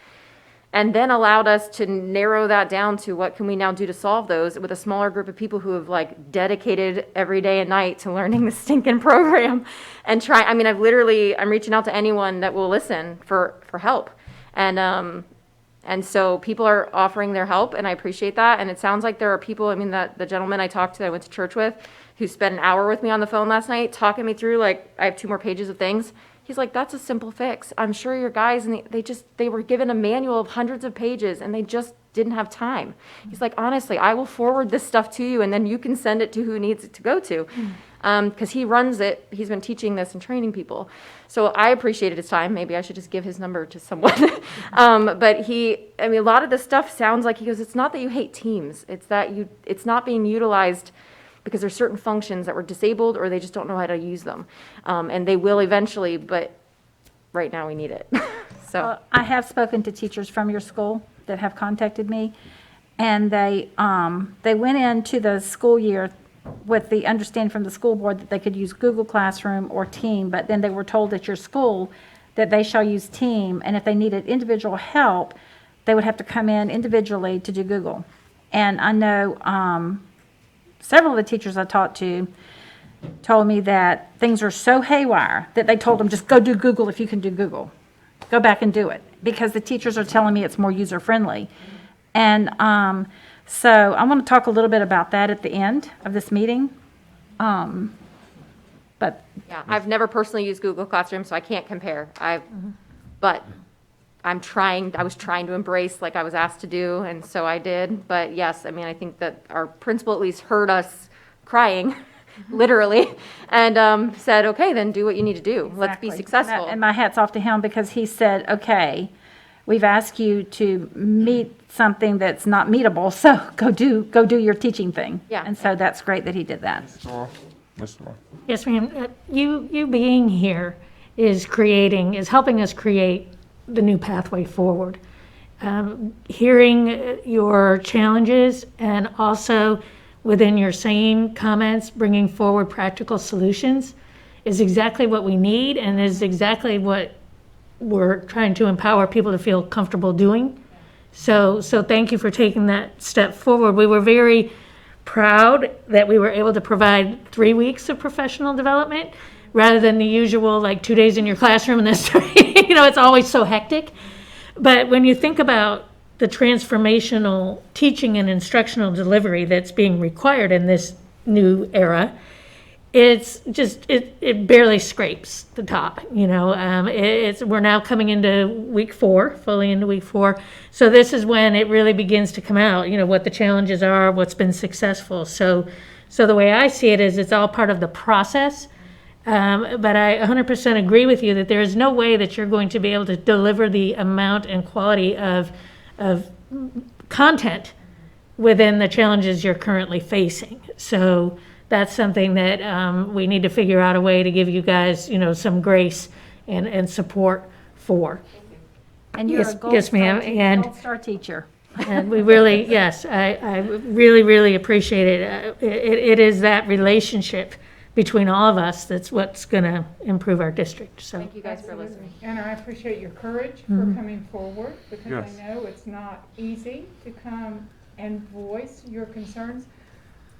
and then allowed us to narrow that down to what can we now do to solve those with a smaller group of people who have dedicated every day and night to learning the stinking program and I'm reaching out to anyone that will listen for help. And so people are offering their help, and I appreciate that. And it sounds like there are people, the gentleman I talked to, I went to church with, who spent an hour with me on the phone last night talking me through, I have 2 more pages of things. He's like, that's a simple fix. I'm sure your guys, and they were given a manual of hundreds of pages, and they just didn't have time. He's like, honestly, I will forward this stuff to you, and then you can send it to who needs it to go to. Because he runs it. He's been teaching this and training people. So I appreciated his time. Maybe I should just give his number to someone. But a lot of this stuff sounds like, he goes, it's not that you hate Teams. It's that it's not being utilized because there's certain functions that were disabled, or they just don't know how to use them. And they will eventually, but right now we need it. So I have spoken to teachers from your school that have contacted me, and they went into the school year with the understanding from the school board that they could use Google Classroom or Team, but then they were told at your school that they shall use Team, and if they needed individual help, they would have to come in individually to do Google. And I know several of the teachers I talked to told me that things are so haywire that they told them, just go do Google if you can do Google. Go back and do it, because the teachers are telling me it's more user-friendly. And so I want to talk a little bit about that at the end of this meeting. But yeah, I've never personally used Google Classroom, so I can't compare. But I was trying to embrace like I was asked to do, and so I did. But yes, I mean, I think that our principal at least heard us crying, literally, and said, okay, then do what you need to do. Let's be Exactly. successful. And my hat's off to him because he said, okay, we've asked you to meet something that's not meetable, so go do your teaching thing. Yeah. And so that's great that he did that. Mr. Moore. Yes, ma'am. You being here is helping us create the new pathway forward. Hearing your challenges and also within your same comments, bringing forward practical solutions is exactly what we need and is exactly what we're trying to empower people to feel comfortable doing. So thank you for taking that step forward. We were very proud that we were able to provide 3 weeks of professional development rather than the usual, like 2 days in your classroom and then it's always so hectic. But when you think about the transformational teaching and instructional delivery that's being required in this new era, it's just, it barely scrapes the top, we're now coming into week 4, fully into week 4. So this is when it really begins to come out, what the challenges are, what's been successful. So the way I see it is it's all part of the process. But I 100% agree with you that there is no way that you're going to be able to deliver the amount and quality of content within the challenges you're currently facing. So that's something that we need to figure out a way to give you guys, some grace and support for. And you're Yes, a gold yes, ma'am, and- gold star teacher. And we really, yes, I really, really appreciate it. It is that relationship between all of us that's what's going to improve our district. So Thank you guys for Absolutely. listening. And I appreciate your courage for coming forward, because Yes. I know it's not easy to come and voice your concerns.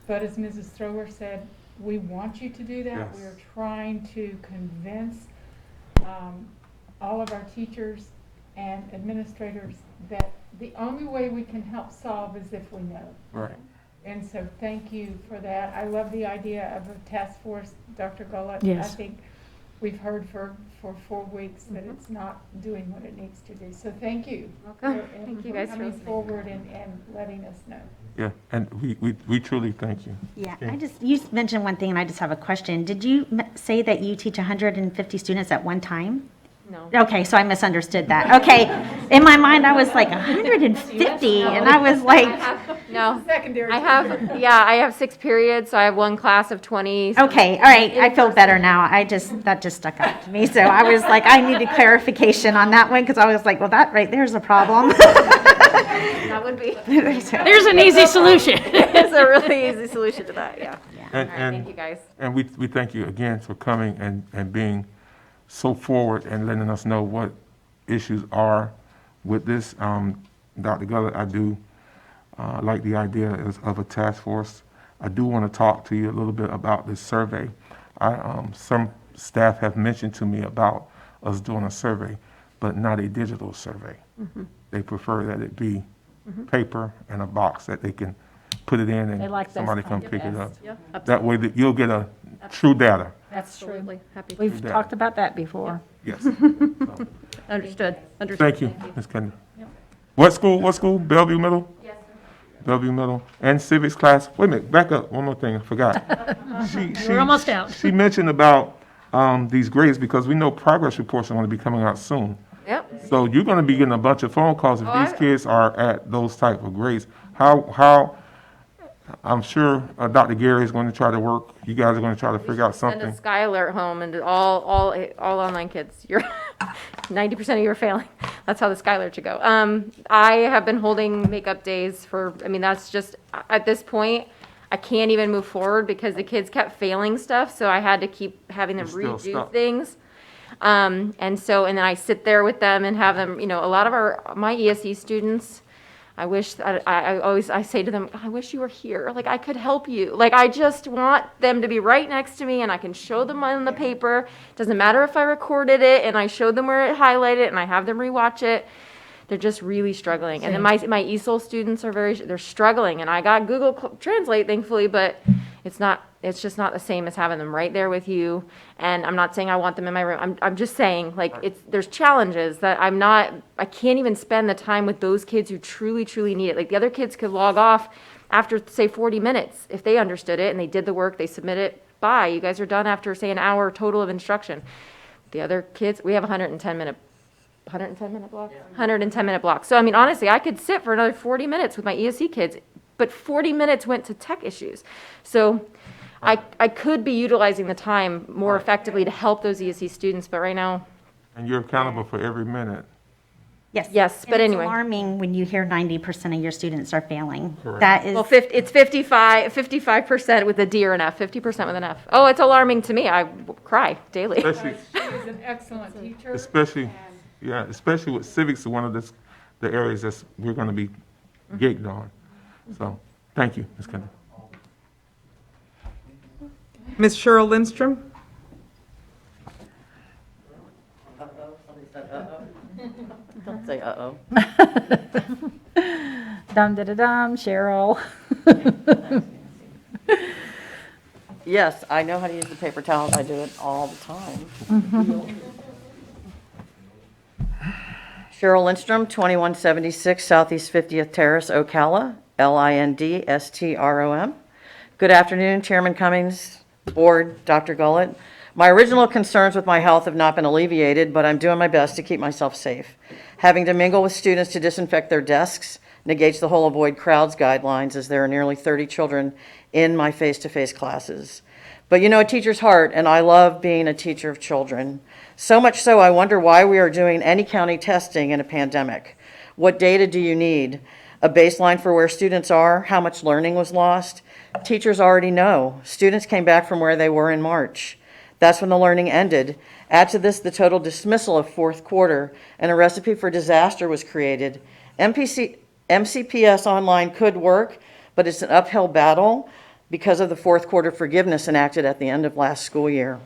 But as Mrs. Thrower said, we want you to do that. Yes. We're trying to convince all of our teachers and administrators that the only way we can help solve is if we know. Right. And so thank you for that. I love the idea of a task force, Dr. Gullett. Yes. I think we've heard for 4 weeks that it's not doing what it needs to do. So thank you. Welcome. for- Thank you for guys for coming listening. forward and letting us know. Yeah, and we truly thank you. Yeah, Okay. you mentioned one thing and I just have a question. Did you say that you teach 150 students at one time? No. Okay, so I misunderstood that. Okay, in my mind, I was like 150 and I was like, No. Secondary. I have 6 periods, so I have one class of 20. so- okay, all right, I feel better now. That just stuck out to me. So I was like, I needed clarification on that one because I was like, well, that right there's a problem. That would be, there's an easy solution. it's a really easy solution to that, yeah. All And, right, and, thank you guys. and we thank you again for coming and being so forward and letting us know what issues are with this. Dr. Gullett, I do like the idea of a task force. I do want to talk to you a little bit about this survey. Some staff have mentioned to me about us doing a survey, but not a digital survey. They prefer that it be paper and a box that they can put it in They and like those somebody come kind of pick it up. best. Yeah, That way that you'll get a true data. That's true. absolutely. Happy to. We've that. talked about that before. Yes. Understood. Thank you, Ms. Kendall. What school? Bellevue Middle? Yes, sir. Bellevue Middle. And civics class. Wait a minute, back up, one more thing, I forgot. We're almost out. She mentioned about these grades because we know progress reports are going to be coming out soon. Yep. So you're going to be getting a bunch of phone calls if Oh, these kids are at those type of grades. How, I'm sure Dr. Gary is going to try to work, you guys are going to try to figure out Send a something. Sky Alert home and all online kids. You're 90% of you are failing. That's how the Sky Alert should go. I have been holding makeup days that's just, at this point, I can't even move forward because the kids kept failing stuff, so I had to keep having them You're still redo stuck. things. And then I sit there with them and have them, a lot of my ESE students, I wish that I say to them, I wish you were here. Like, I could help you. Like, I just want them to be right next to me and I can show them on the paper. Doesn't matter if I recorded it and I showed them where it highlighted and I have them rewatch it. They're just really struggling. And then my ESOL students they're struggling. And I got Google Translate, thankfully, but it's just not the same as having them right there with you. And I'm not saying I want them in my room. I'm just saying, like, there's challenges that I can't even spend the time with those kids who truly, truly need it. Like, the other kids could log off after, say, 40 minutes if they understood it and they did the work, they submit it, bye. You guys are done after, say, an hour total of instruction. The other kids, we have 110 minute blocks? 110 minute blocks. So, I mean, honestly, I could sit for another 40 minutes with my ESC kids, but 40 minutes went to tech issues. So I could be utilizing the time more effectively to help those ESC students, but right now. And you're accountable for every minute. Yes, but anyway. It's alarming when you hear 90% of your students are failing. Correct. That is. Well, it's 55% with a D or an F, 50% with an F. Oh, it's alarming to me. I cry daily. Especially, She is an excellent teacher. especially with civics, one of the areas that we're going to be gigged on. So, thank you, Ms. Kendall. Ms. Cheryl Lindstrom? Don't say uh-oh. Dum-da-da-dum, Cheryl. Yes, I know how to use the paper towel. I do it all the time. Cheryl Lindstrom, 2176 Southeast 50th Terrace, Ocala, Lindstrom. Good afternoon, Chairman Cummings, Board, Dr. Gullett. My original concerns with my health have not been alleviated, but I'm doing my best to keep myself safe. Having to mingle with students to disinfect their desks negates the whole avoid crowds guidelines, as there are nearly 30 children in my face-to-face classes. But you know a teacher's heart, and I love being a teacher of children. So much so, I wonder why we are doing any county testing in a pandemic. What data do you need? A baseline for where students are? How much learning was lost? Teachers already know. Students came back from where they were in March. That's when the learning ended. Add to this the total dismissal of fourth quarter, and a recipe for disaster was created. MCPS online could work, but it's an uphill battle because of the fourth quarter forgiveness enacted at the end of last school year.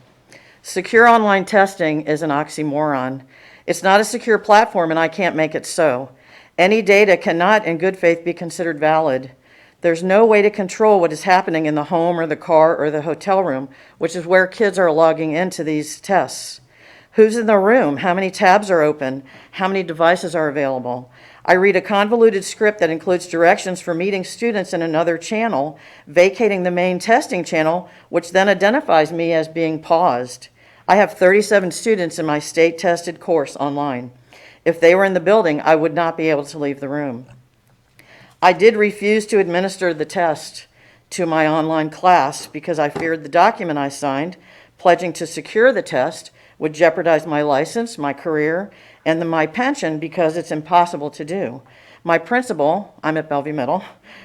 Secure online testing is an oxymoron. It's not a secure platform, and I can't make it so. Any data cannot, in good faith, be considered valid. There's no way to control what is happening in the home or the car or the hotel room, which is where kids are logging into these tests. Who's in the room? How many tabs are open? How many devices are available? I read a convoluted script that includes directions for meeting students in another channel, vacating the main testing channel, which then identifies me as being paused. I have 37 students in my state-tested course online. If they were in the building, I would not be able to leave the room. I did refuse to administer the test to my online class because I feared the document I signed, pledging to secure the test, would jeopardize my license, my career, and my pension because it's impossible to do. My principal, I'm at Bellevue Middle,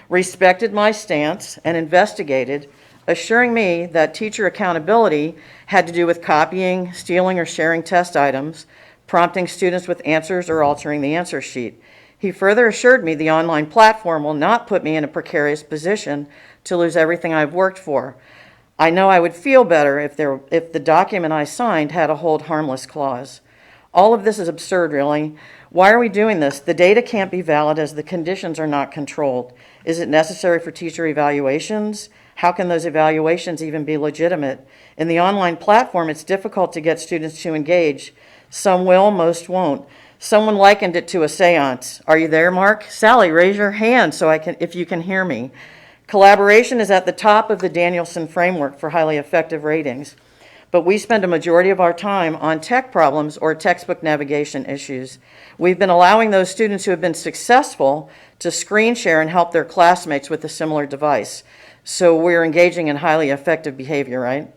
respected my stance and investigated, assuring me that teacher accountability had to do with copying, stealing, or sharing test items, prompting students with answers, or altering the answer sheet. He further assured me the online platform will not put me in a precarious position to lose everything I've worked for. I know I would feel better if the document I signed had a hold harmless clause. All of this is absurd, really. Why are we doing this? The data can't be valid as the conditions are not controlled. Is it necessary for teacher evaluations? How can those evaluations even be legitimate? In the online platform, it's difficult to get students to engage. Some will, most won't. Someone likened it to a seance. Are you there, Mark? Sally, raise your hand so if you can hear me. Collaboration is at the top of the Danielson framework for highly effective ratings, but we spend a majority of our time on tech problems or textbook navigation issues. We've been allowing those students who have been successful to screen share and help their classmates with a similar device. So we're engaging in highly effective behavior, right?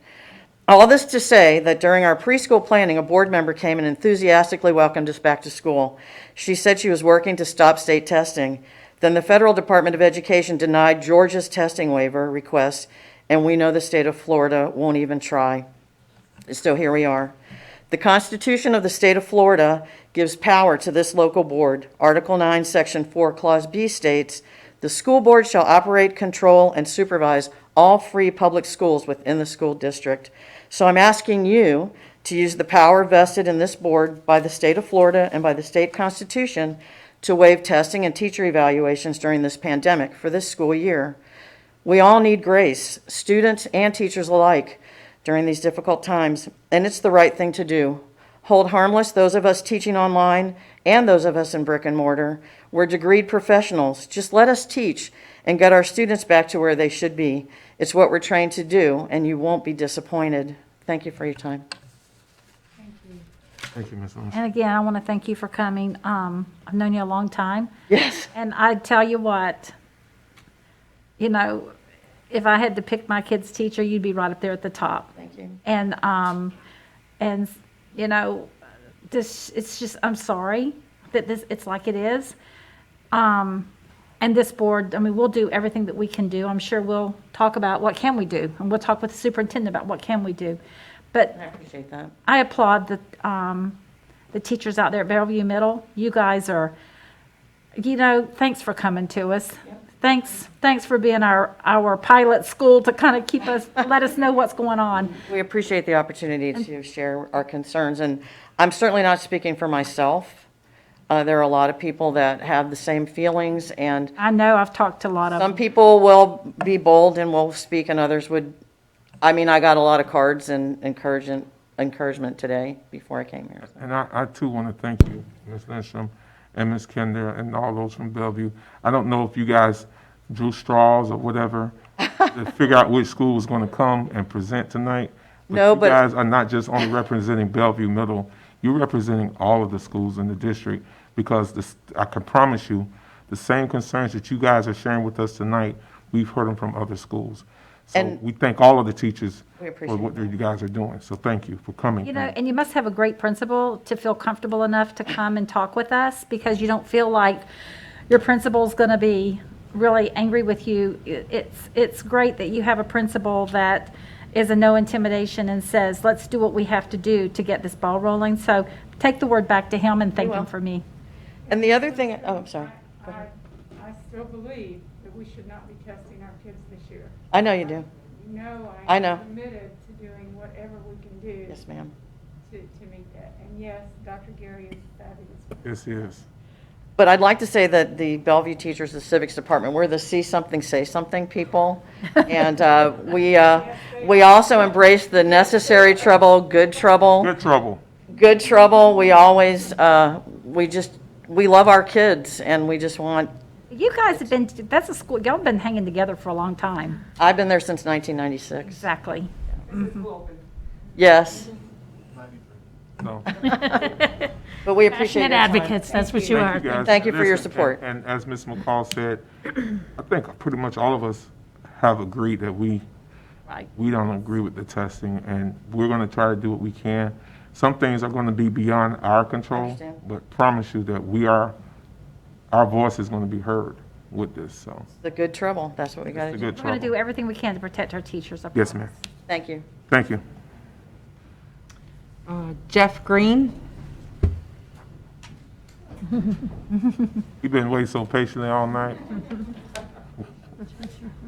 All this to say that during our preschool planning, a board member came and enthusiastically welcomed us back to school. She said she was working to stop state testing. Then the Federal Department of Education denied Georgia's testing waiver request, and we know the state of Florida won't even try. So here we are. The Constitution of the state of Florida gives power to this local board. Article 9, Section 4, Clause B states, "The school board shall operate, control, and supervise all free public schools within the school district." So I'm asking you to use the power vested in this board by the state of Florida and by the state constitution to waive testing and teacher evaluations during this pandemic for this school year. We all need grace, students and teachers alike, during these difficult times, and it's the right thing to do. Hold harmless those of us teaching online and those of us in brick and mortar. We're degreed professionals. Just let us teach and get our students back to where they should be. It's what we're trained to do, and you won't be disappointed. Thank you for your time. Thank you, Ms. Owens. And again, I want to thank you for coming. I've known you a long time. Yes. And I tell you what, you know, if I had to pick my kid's teacher, you'd be right up there at the top. Thank you. And you know, it's just, I'm sorry that it's like it is. And this board, I mean, we'll do everything that we can do. I'm sure we'll talk about what can we do, and we'll talk with the superintendent about what can we do. But I appreciate that. I applaud the teachers out there at Bellevue Middle. You guys are, you know, thanks for coming to us. Yep. Thanks for being our pilot school to kind of keep us, let us know what's going on. We appreciate the opportunity to share our concerns, and I'm certainly not speaking for myself. There are a lot of people that have the same feelings, and I know I've talked to a lot of some them. people will be bold and will speak, and others would. I mean, I got a lot of cards and encouragement today before I came here. And I too want to thank you, Ms. Lindstrom and Ms. Kinder and all those from Bellevue. I don't know if you guys drew straws or whatever to figure out which school was going to come and present tonight. No, but you guys are not just only representing Bellevue Middle, you're representing all of the schools in the district, because I can promise you, the same concerns that you guys are sharing with us tonight, we've heard them from other schools. So And we thank all of the teachers we for appreciate what you guys are doing. So thank you for coming. You know, and you must have a great principal to feel comfortable enough to come and talk with us, because you don't feel like your principal's going to be really angry with you. It's great that you have a principal that is a no intimidation and says, let's do what we have to do to get this ball rolling. So take the word back to him and thank him for me. And the other thing, oh, I'm sorry. Go ahead. I still believe that we should not be testing our kids this year. I know you do. You know, I know. I'm committed to doing whatever we can do. Yes, ma'am. To meet that. And yes, Dr. Gary is fabulous. Yes, he is. But I'd like to say that the Bellevue teachers, the civics department, we're the see something, say something people. And we also embrace the necessary trouble, good trouble. Good trouble. Good trouble. We always, we love our kids, and we just want. You guys have been, that's a school, y'all have been hanging together for a long time. I've been there since 1996. Exactly. Yes. No. But we appreciate Passionate your time. advocates, that's what you are. Thank you, guys. Thank you for your Listen, support. And as Ms. McCall said, I think pretty much all of us have agreed that we don't agree with the testing, and we're going to try to do what we can. Some things are going to be beyond our control, Understand. but promise you that our voice is going to be heard with this. So The good trouble. That's what we got to it's a do. good We're going to trouble. do everything we can to protect our teachers. I Yes, promise. ma'am. Thank you. Thank you. Jeff Green. You've been waiting so patiently all night.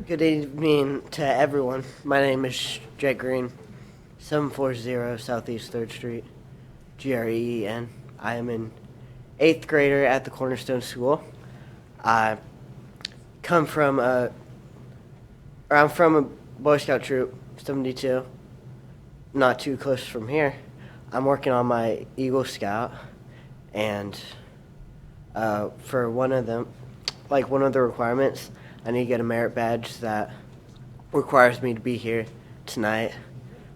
Good evening to everyone. My name is Jake Green, 740 Southeast 3rd Street, GREEN. I am an 8th grader at the Cornerstone School. I come from I'm from a Boy Scout troop, 72, not too close from here. I'm working on my Eagle Scout, and for one of the requirements, I need to get a merit badge that requires me to be here tonight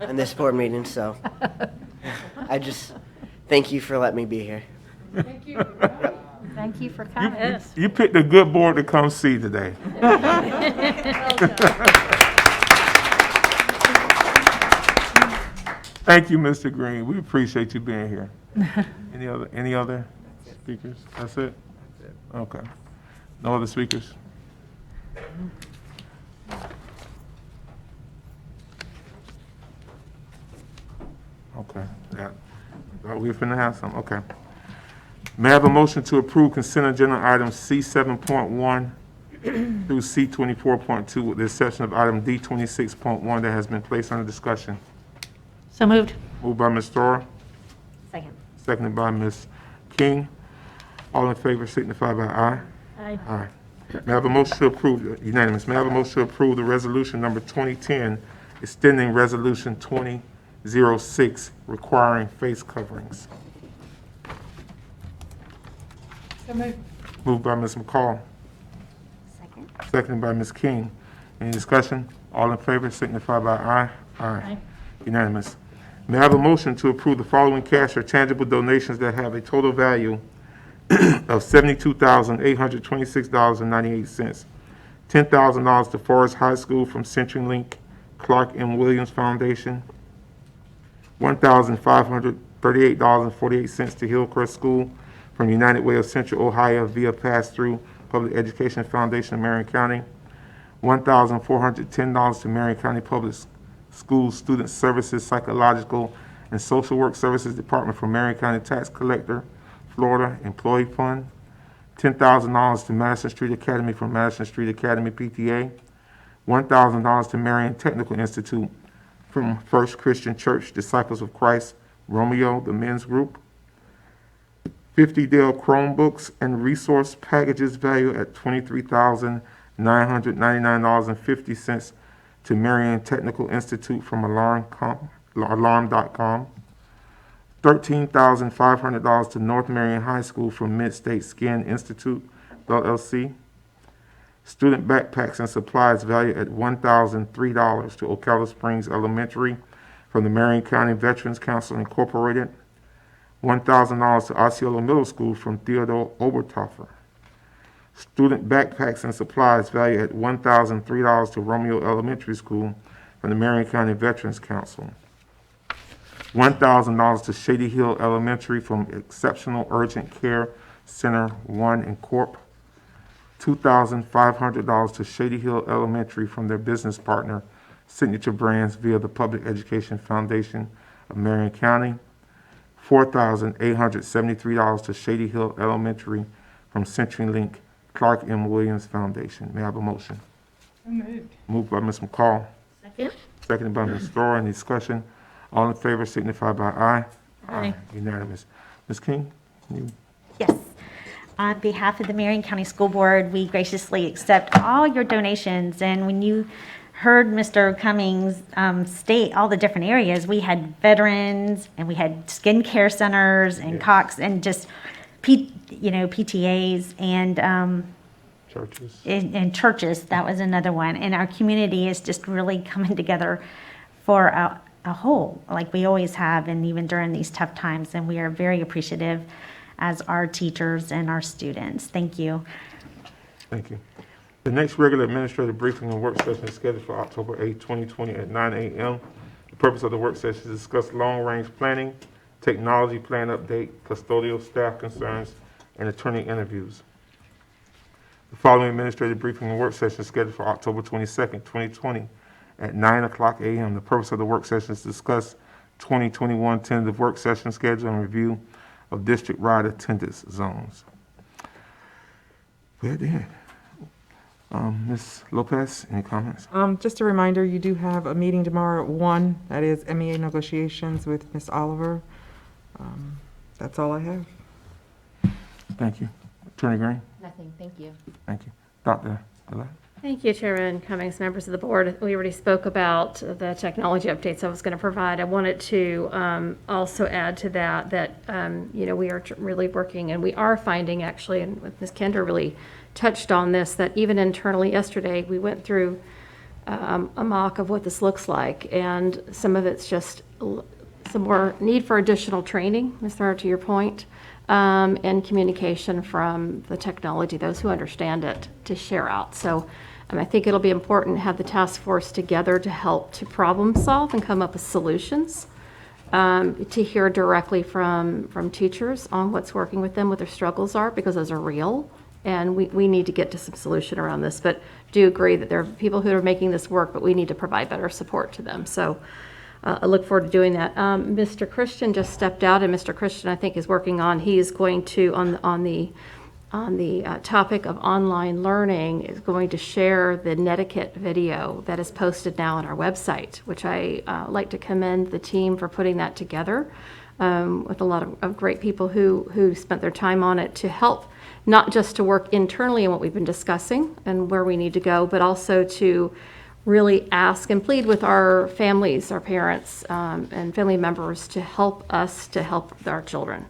in this board meeting, so I just thank you for letting me be here. Thank you. Thank you for coming. You picked a good board to come see today. Thank you, Mr. Green. We appreciate you being here. Any other speakers? That's it? Okay. No other speakers? Okay. Yeah. We're finna have some. Okay. May I have a motion to approve consent agenda items C 7.1 through C 24.2 with the exception of item D 26.1 that has been placed under discussion? So moved. Moved by Ms. Thor, Second. seconded by Ms. King. All in favor signify by aye. Aye. Aye. May I have a motion to approve, unanimous, may I have a motion to approve the resolution number 2010, extending resolution 2006, requiring face coverings? So moved. Moved by Ms. McCall. Second. Seconded by Ms. King. Any discussion? All in favor signify by aye. Aye. Unanimous. May I have a motion to approve the following cash or tangible donations that have a total value of $72,826.98. $10,000 to Forest High School from CenturyLink Clark M. Williams Foundation. $1,538.48 to Hillcrest School from United Way of Central Ohio via pass-through Public Education Foundation of Marion County. $1,410 to Marion County Public Schools Student Services Psychological and Social Work Services Department from Marion County Tax Collector, Florida Employee Fund. $10,000 to Madison Street Academy from Madison Street Academy PTA. $1,000 to Marion Technical Institute from First Christian Church Disciples of Christ, Romeo, the men's group. 50 Dell Chromebooks and resource packages valued at $23,999.50 to Marion Technical Institute from Alarm.com. $13,500 to North Marion High School from Mid-State Skin Institute, LLC. Student backpacks and supplies valued at $1,003 to Ocala Springs Elementary from the Marion County Veterans Council Incorporated. $1,000 to Osceola Middle School from Theodore Obertoffer. Student backpacks and supplies valued at $1,003 to Romeo Elementary School from the Marion County Veterans Council. $1,000 to Shady Hill Elementary from Exceptional Urgent Care Center 1 in Corp. $2,500 to Shady Hill Elementary from their business partner, Signature Brands, via the Public Education Foundation of Marion County. $4,873 to Shady Hill Elementary from CenturyLink Clark M. Williams Foundation. May I have a motion? So moved. Moved by Ms. McCall. Second. Seconded by Ms. Thor. Any discussion? All in favor signify by aye. Aye. Unanimous. Ms. King? Yes. On behalf of the Marion County School Board, we graciously accept all your donations. And when you heard Mr. Cummings state all the different areas, we had veterans and we had skincare centers and Cox and just, PTAs and Churches. and churches. That was another one. And our community is just really coming together for a whole, like we always have, and even during these tough times. And we are very appreciative as our teachers and our students. Thank you. Thank you. The next regular administrative briefing and work session is scheduled for October 8, 2020 at 9 a.m. The purpose of the work session is to discuss long-range planning, technology plan update, custodial staff concerns, and attorney interviews. The following administrative briefing and work session is scheduled for October 22nd, 2020 at 9 o'clock a.m. The purpose of the work session is to discuss 2021 tentative work session schedule and review of district-wide attendance zones. We're at the end. Ms. Lopez, any comments? Just a reminder, you do have a meeting tomorrow at 1. That is MEA negotiations with Ms. Oliver. That's all I have. Thank you. Attorney Green? Nothing, thank you. Thank you. Dr. Gillette? Thank you, Chairman Cummings, members of the board. We already spoke about the technology updates I was going to provide. I wanted to also add to that, we are really working, and we are finding actually, and Ms. Kendra really touched on this, that even internally yesterday, we went through a mock of what this looks like, and some of it's just some more need for additional training, Ms. Thor, to your point, and communication from the technology, those who understand it, to share out. So I think it'll be important to have the task force together to help to problem solve and come up with solutions, to hear directly from teachers on what's working with them, what their struggles are, because those are real. And we need to get to some solution around this, but do agree that there are people who are making this work, but we need to provide better support to them. So I look forward to doing that. Mr. Christian just stepped out, and Mr. Christian, I think, is working on, he is going to, on the topic of online learning, is going to share the netiquette video that is posted now on our website, which I like to commend the team for putting that together. with a lot of great people who spent their time on it to help, not just to work internally in what we've been discussing and where we need to go, but also to really ask and plead with our families, our parents, and family members to help us to help our children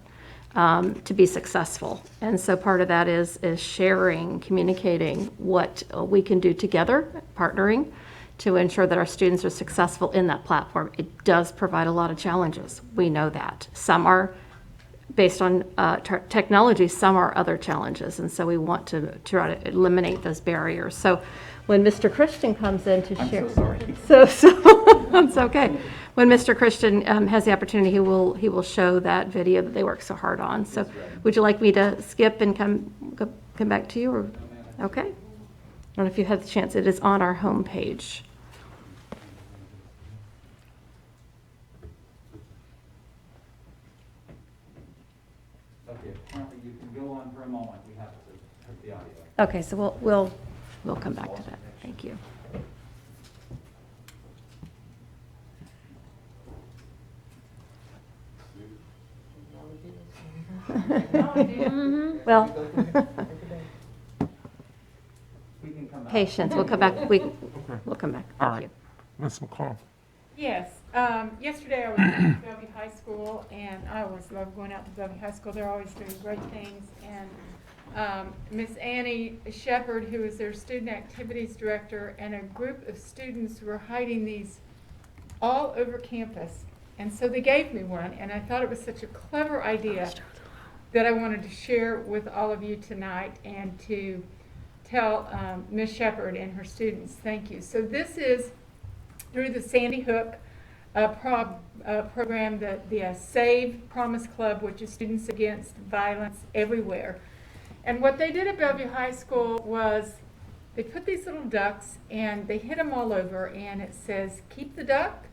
to be successful. And so part of that is sharing, communicating what we can do together, partnering to ensure that our students are successful in that platform. It does provide a lot of challenges. We know that. Some are based on technology, some are other challenges. And so we want to try to eliminate those barriers. So when Mr. Christian comes in to share. I'm so sorry. So it's okay. When Mr. Christian has the opportunity, he will show that video that they worked so hard on. So would you like me to skip and come back to you? Or? Okay. I don't know if you had the chance. It is on our homepage. Okay, apparently you can go on for a moment. We have to put the audio. Okay, so we'll come back to that. Thank you. Well, patience. We'll come back. We'll come back. All Thank right. you. Ms. McCall. Yes, yesterday I was at Bellevue High School, and I always love going out to Bellevue High School. They're always doing great things. And Miss Annie Shepard, who is their student activities director, and a group of students were hiding these all over campus. And so they gave me one, and I thought it was such a clever idea that I wanted to share with all of you tonight and to tell Miss Shepard and her students thank you. So this is through the Sandy Hook program, the Save Promise Club, which is Students Against Violence Everywhere. And what they did at Bellevue High School was they put these little ducks and they hit them all over, and it says, keep the duck,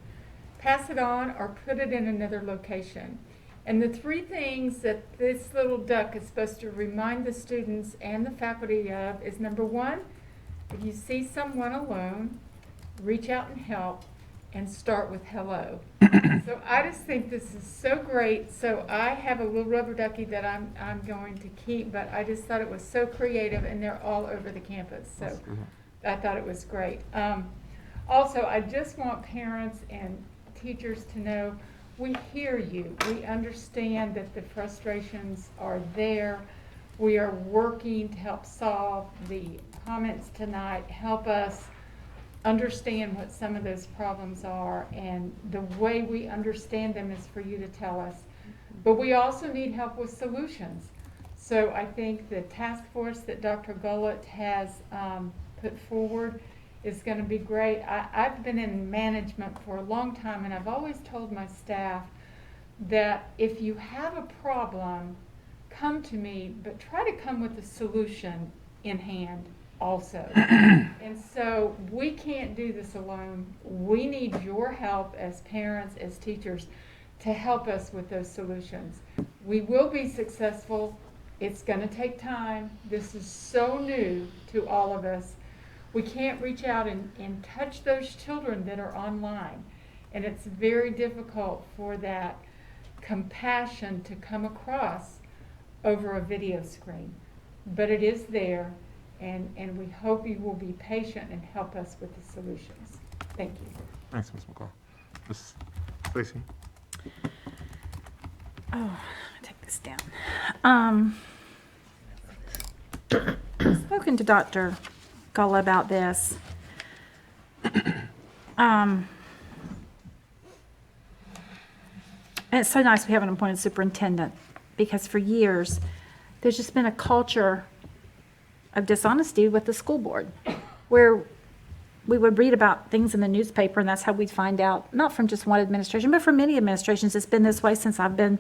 pass it on, or put it in another location. And the three things that this little duck is supposed to remind the students and the faculty of is, number one, if you see someone alone, reach out and help, and start with hello. So I just think this is so great. So I have a little rubber ducky that I'm going to keep, but I just thought it was so creative, and they're all over the campus. So I thought it was great. Also, I just want parents and teachers to know we hear you. We understand that the frustrations are there. We are working to help solve the comments tonight, help us understand what some of those problems are, and the way we understand them is for you to tell us. But we also need help with solutions. So I think the task force that Dr. Gullett has put forward is going to be great. I've been in management for a long time, and I've always told my staff that if you have a problem, come to me, but try to come with a solution in hand also. And so we can't do this alone. We need your help as parents, as teachers, to help us with those solutions. We will be successful. It's going to take time. This is so new to all of us. We can't reach out and touch those children that are online. And it's very difficult for that compassion to come across over a video screen. But it is there. And we hope you will be patient and help us with the solutions. Thank you. Thanks, Ms. McCall. Ms. Stacy. Oh, take this down. I've spoken to Dr. Gulla about this. And it's so nice we have an appointed superintendent, because for years there's just been a culture of dishonesty with the school board, where we would read about things in the newspaper, and that's how we'd find out, not from just one administration, but from many administrations. It's been this way since I've been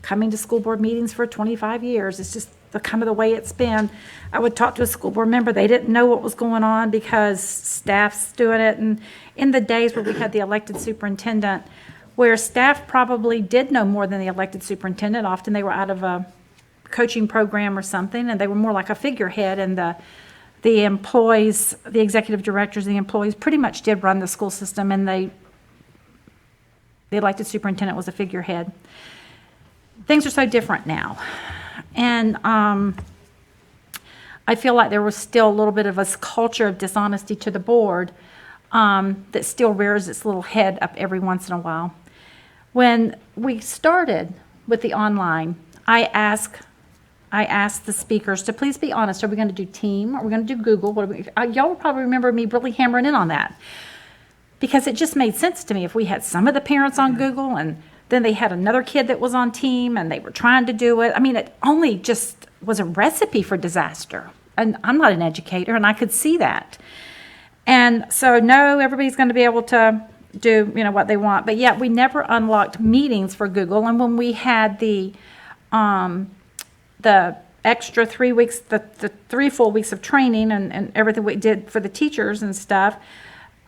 coming to school board meetings for 25 years. It's just the kind of the way it's been. I would talk to a school board member, they didn't know what was going on because staff's doing it. And in the days where we had the elected superintendent, where staff probably did know more than the elected superintendent, often they were out of a coaching program or something, and they were more like a figurehead, and the employees, the executive directors, the employees pretty much did run the school system, and the elected superintendent was a figurehead. things are so different now. And I feel like there was still a little bit of a culture of dishonesty to the board that still rears its little head up every once in a while. When we started with the online, I asked the speakers to please be honest. Are we going to do Team? Are we going to do Google? Y'all will probably remember me really hammering in on that, because it just made sense to me. If we had some of the parents on Google and then they had another kid that was on Team and they were trying to do it, I mean, it only just was a recipe for disaster. And I'm not an educator, and I could see that. And so, no, everybody's going to be able to do, what they want. But yet we never unlocked meetings for Google. And when we had the extra 3 weeks, the 3 full weeks of training and everything we did for the teachers and stuff,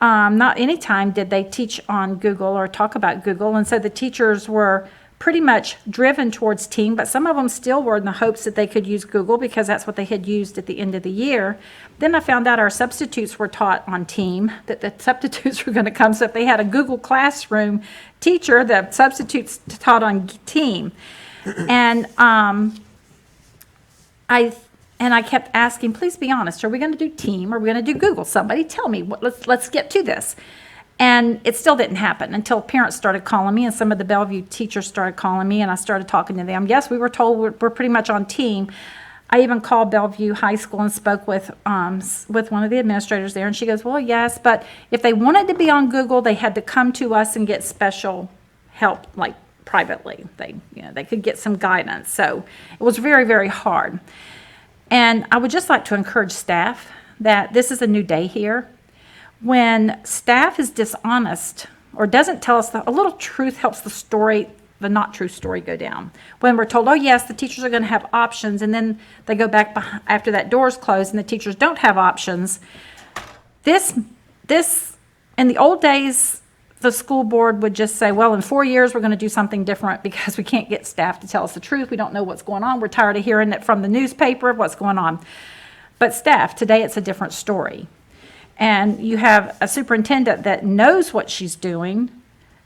not any time did they teach on Google or talk about Google. And so the teachers were pretty much driven towards Team, but some of them still were in the hopes that they could use Google because that's what they had used at the end of the year. Then I found out our substitutes were taught on Team, that the substitutes were going to come. So if they had a Google Classroom teacher, the substitutes taught on Team. And I kept asking, please be honest, are we going to do Team or are we going to do Google? Somebody tell me, let's get to this. And it still didn't happen until parents started calling me and some of the Bellevue teachers started calling me and I started talking to them. Yes, we were told we're pretty much on Team. I even called Bellevue High School and spoke with one of the administrators there, and she goes, well, yes, but if they wanted to be on Google, they had to come to us and get special help, like privately. They could get some guidance. So it was very, very hard. And I would just like to encourage staff that this is a new day here. When staff is dishonest or doesn't tell us a little truth helps the not true story go down. When we're told, oh yes, the teachers are going to have options, and then they go back after that door's closed and the teachers don't have options. This in the old days, the school board would just say, well, in 4 years, we're going to do something different because we can't get staff to tell us the truth. We don't know what's going on. We're tired of hearing it from the newspaper, what's going on. But staff, today it's a different story. And you have a superintendent that knows what she's doing.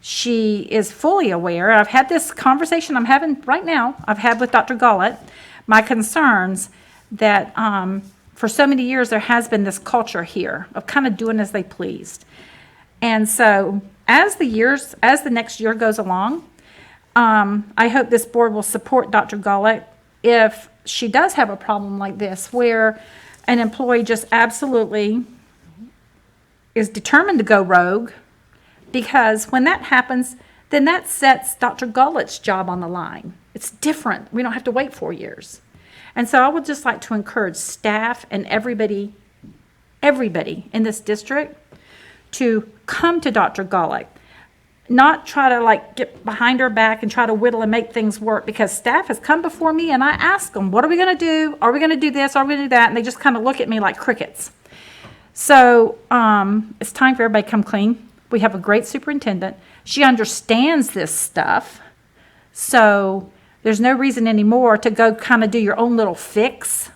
She is fully aware. I've had this conversation I'm having right now. I've had with Dr. Gullett my concerns that for so many years there has been this culture here of kind of doing as they pleased. And so as the next year goes along, I hope this board will support Dr. Gullett if she does have a problem like this where an employee just absolutely is determined to go rogue, because when that happens, then that sets Dr. Gullett's job on the line. It's different. We don't have to wait 4 years. And so I would just like to encourage staff and everybody in this district to come to Dr. Gullett, not try to get behind her back and try to whittle and make things work, because staff has come before me and I ask them, what are we going to do? Are we going to do this? Are we going to do that? And they just kind of look at me like crickets. So it's time for everybody to come clean. We have a great superintendent. She understands this stuff. So there's no reason anymore to go kind of do your own little fix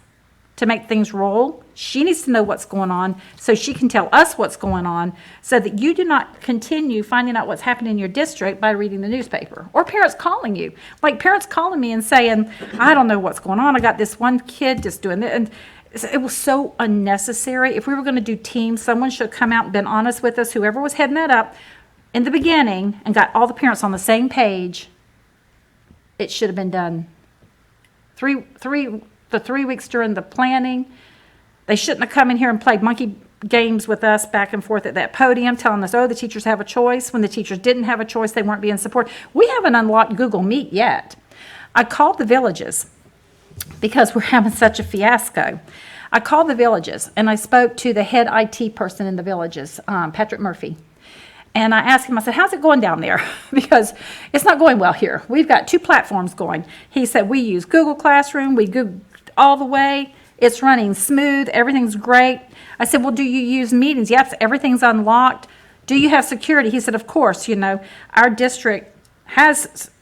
to make things roll. She needs to know what's going on so she can tell us what's going on, so that you do not continue finding out what's happening in your district by reading the newspaper or parents calling you. Like parents calling me and saying, I don't know what's going on. I got this one kid just doing it. And it was so unnecessary. If we were going to do Teams, someone should have come out and been honest with us, whoever was heading that up in the beginning, and got all the parents on the same page. It should have been done 3 weeks during the planning. They shouldn't have come in here and played monkey games with us back and forth at that podium, telling us, oh, the teachers have a choice. When the teachers didn't have a choice, they weren't being supported. We haven't unlocked Google Meet yet. I called the villages because we're having such a fiasco. I called the villages and I spoke to the head IT person in the villages, Patrick Murphy. And I asked him, I said, how's it going down there? Because it's not going well here. We've got 2 platforms going. He said, we use Google Classroom. We Google all the way. It's running smooth. Everything's great. I said, well, do you use meetings? Yes, everything's unlocked. Do you have security? He said, of course, our district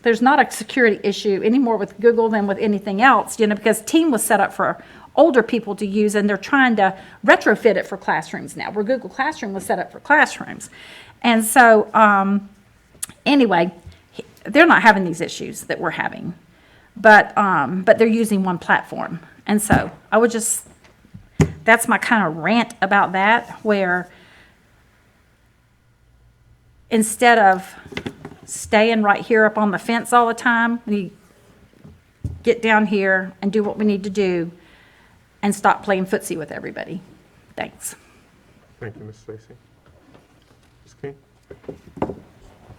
there's not a security issue anymore with Google than with anything else, because Team was set up for older people to use, and they're trying to retrofit it for classrooms now, where Google Classroom was set up for classrooms. And so, anyway, they're not having these issues that we're having. but they're using one platform. And so I would just, that's my kind of rant about that, where instead of staying right here up on the fence all the time, we get down here and do what we need to do and stop playing footsie with everybody. Thanks. Thank you, Ms. Stacy. Ms. King?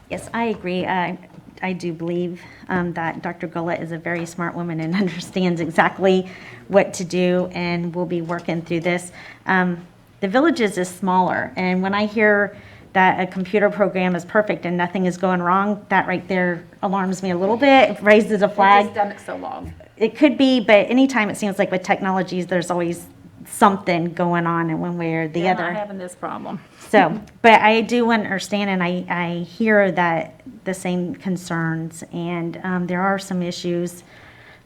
Yes, I agree. I do believe that Dr. Gullett is a very smart woman and understands exactly what to do, and we'll be working through this. The Villages is smaller, and when I hear that a computer program is perfect and nothing is going wrong, that right there alarms me a little bit, it raises a flag. We've just done it so long. It could be, but anytime it seems like with technologies, there's always something going on in one way or the They're other. not having this problem. So, but I do understand, and I hear that the same concerns, and there are some issues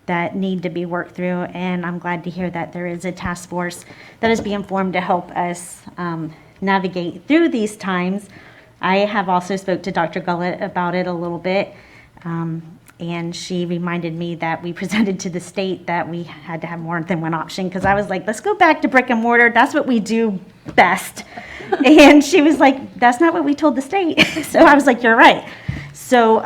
that need to be worked through, and I'm glad to hear that there is a task force that is being formed to help us navigate through these times. I have also spoke to Dr. Gullett about it a little bit, and she reminded me that we presented to the state that we had to have more than one option, because I was like, let's go back to brick and mortar. That's what we do best. And she was like, that's not what we told the state. So I was like, you're right. So,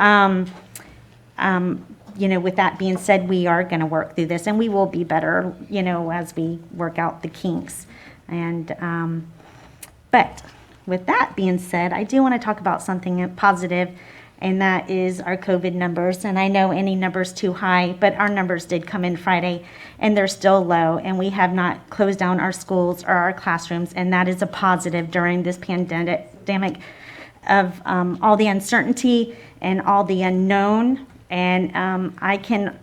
with that being said, we are going to work through this, and we will be better, as we work out the kinks. And, but with that being said, I do want to talk about something positive, and that is our COVID numbers. And I know any number's too high, but our numbers did come in Friday, and they're still low, and we have not closed down our schools or our classrooms, and that is a positive during this pandemic of all the uncertainty and all the unknown. And I can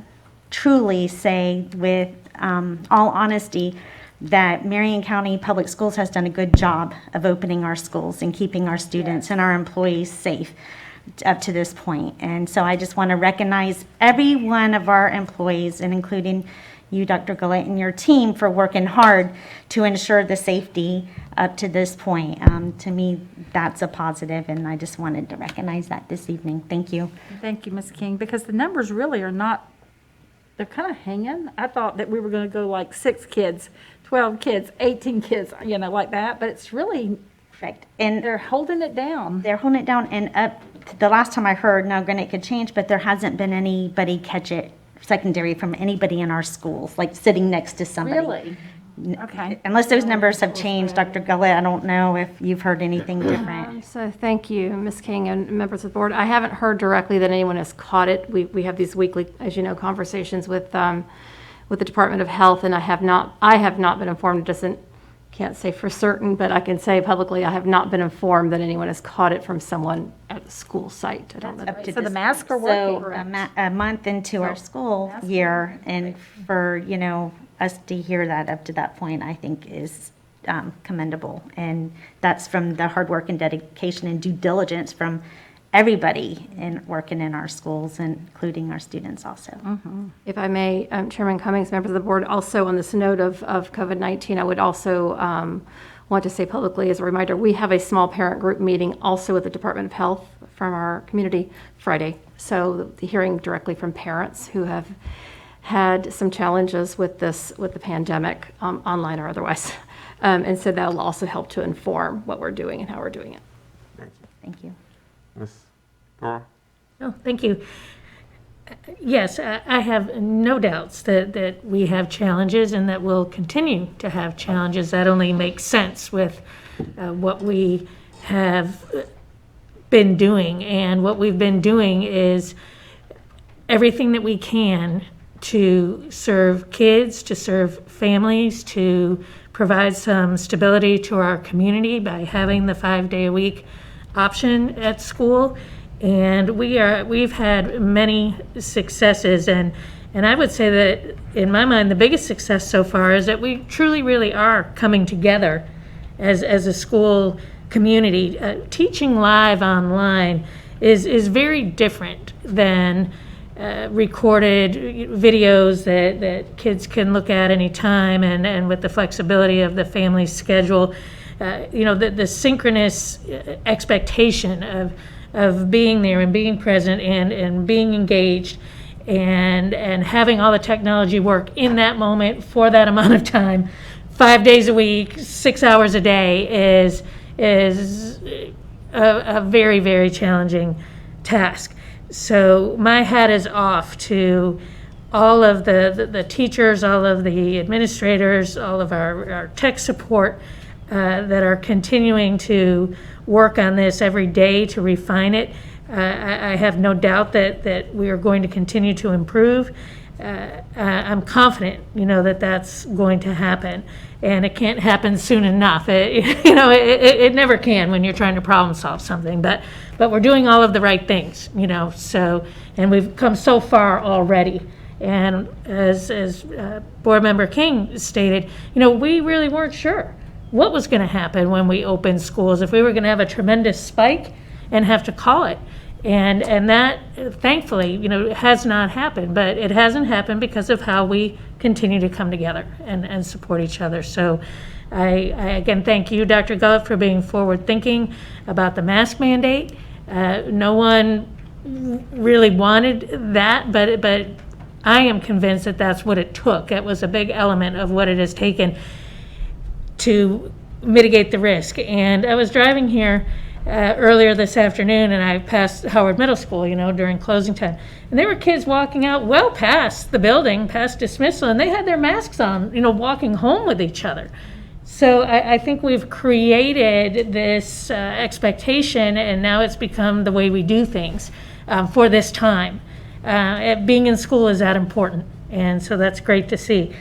truly say with all honesty that Marion County Public Schools has done a good job of opening our schools and keeping our students and our employees safe up to this point. And so I just want to recognize every one of our employees, and including you, Dr. Gullett, and your team for working hard to ensure the safety up to this point. To me, that's a positive, and I just wanted to recognize that this evening. Thank you. Thank you, Ms. King, because the numbers really are not, they're kind of hanging. I thought that we were going to go like 6 kids, 12 kids, 18 kids, like that, but it's really, Perfect. And they're holding it down. they're holding it down, and up the last time I heard, now granted it could change, but there hasn't been anybody catch it secondary from anybody in our schools, like sitting next to somebody. Really? Okay. Unless those numbers have changed, Dr. Gullett, I don't know if you've heard anything different. So thank you, Ms. King and members of the board. I haven't heard directly that anyone has caught it. We have these weekly, as you know, conversations with the Department of Health, and I have not been informed. Can't say for certain, but I can say publicly I have not been informed that anyone has caught it from someone at the school site. I don't know. Up to So the this masks are point. working. So a month into our school year, and for, us to hear that up to that point, I think is commendable. And that's from the hard work and dedication and due diligence from everybody working in our schools, including our students also. If I may, Chairman Cummings, members of the board, also on this note of COVID-19, I would also want to say publicly as a reminder, we have a small parent group meeting also with the Department of Health from our community Friday. So the hearing directly from parents who have had some challenges with the pandemic, online or otherwise. And so that'll also help to inform what we're doing and how we're doing it. Thank you. Ms. Dora? Oh, thank you. Yes, I have no doubts that we have challenges and that we'll continue to have challenges. That only makes sense with what we have been doing. And what we've been doing is everything that we can to serve kids, to serve families, to provide some stability to our community by having the 5-day-a-week option at school. And we've had many successes, and I would say that in my mind the biggest success so far is that we truly really are coming together as a school community. Teaching live online is very different than recorded videos that kids can look at anytime, and with the flexibility of the family schedule. The synchronous expectation of being there and being present and being engaged. and having all the technology work in that moment for that amount of time, 5 days a week, 6 hours a day is a very, very challenging task. So my hat is off to all of the teachers, all of the administrators, all of our tech support that are continuing to work on this every day to refine it. I have no doubt that we are going to continue to improve. I'm confident, that that's going to happen, and it can't happen soon enough. It never can when you're trying to problem solve something, but we're doing all of the right things, and we've come so far already. And as Board Member King stated, we really weren't sure what was going to happen when we opened schools, if we were going to have a tremendous spike and have to call it. And that, thankfully, has not happened, but it hasn't happened because of how we continue to come together and support each other. So I again thank you, Dr. Gullett, for being forward-thinking about the mask mandate. No one really wanted that, but I am convinced that that's what it took. It was a big element of what it has taken to mitigate the risk. And I was driving here earlier this afternoon, and I passed Howard Middle School, during closing time. And there were kids walking out well past the building, past dismissal, and they had their masks on, walking home with each other. So I think we've created this expectation, and now it's become the way we do things for this time. Being in school is that important, and so that's great to see.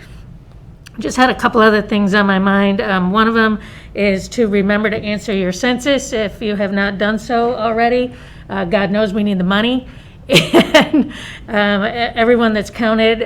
Just had a couple other things on my mind. One of them is to remember to answer your census if you have not done so already. God knows we need the money. And everyone that's counted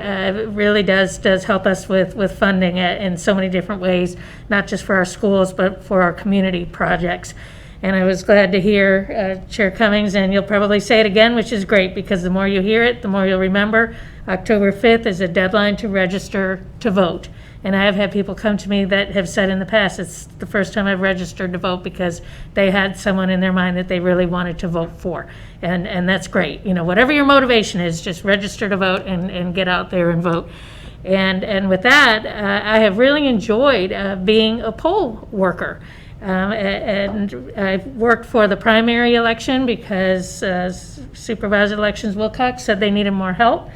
really does help us with funding in so many different ways, not just for our schools, but for our community projects. And I was glad to hear Chair Cummings, and you'll probably say it again, which is great, because the more you hear it, the more you'll remember. October 5th is a deadline to register to vote. And I have had people come to me that have said in the past, it's the first time I've registered to vote because they had someone in their mind that they really wanted to vote for. And that's great. Whatever your motivation is, just register to vote and get out there and vote. And with that, I have really enjoyed being a poll worker. And I've worked for the primary election because Supervisor Elections Wilcox said they needed more help.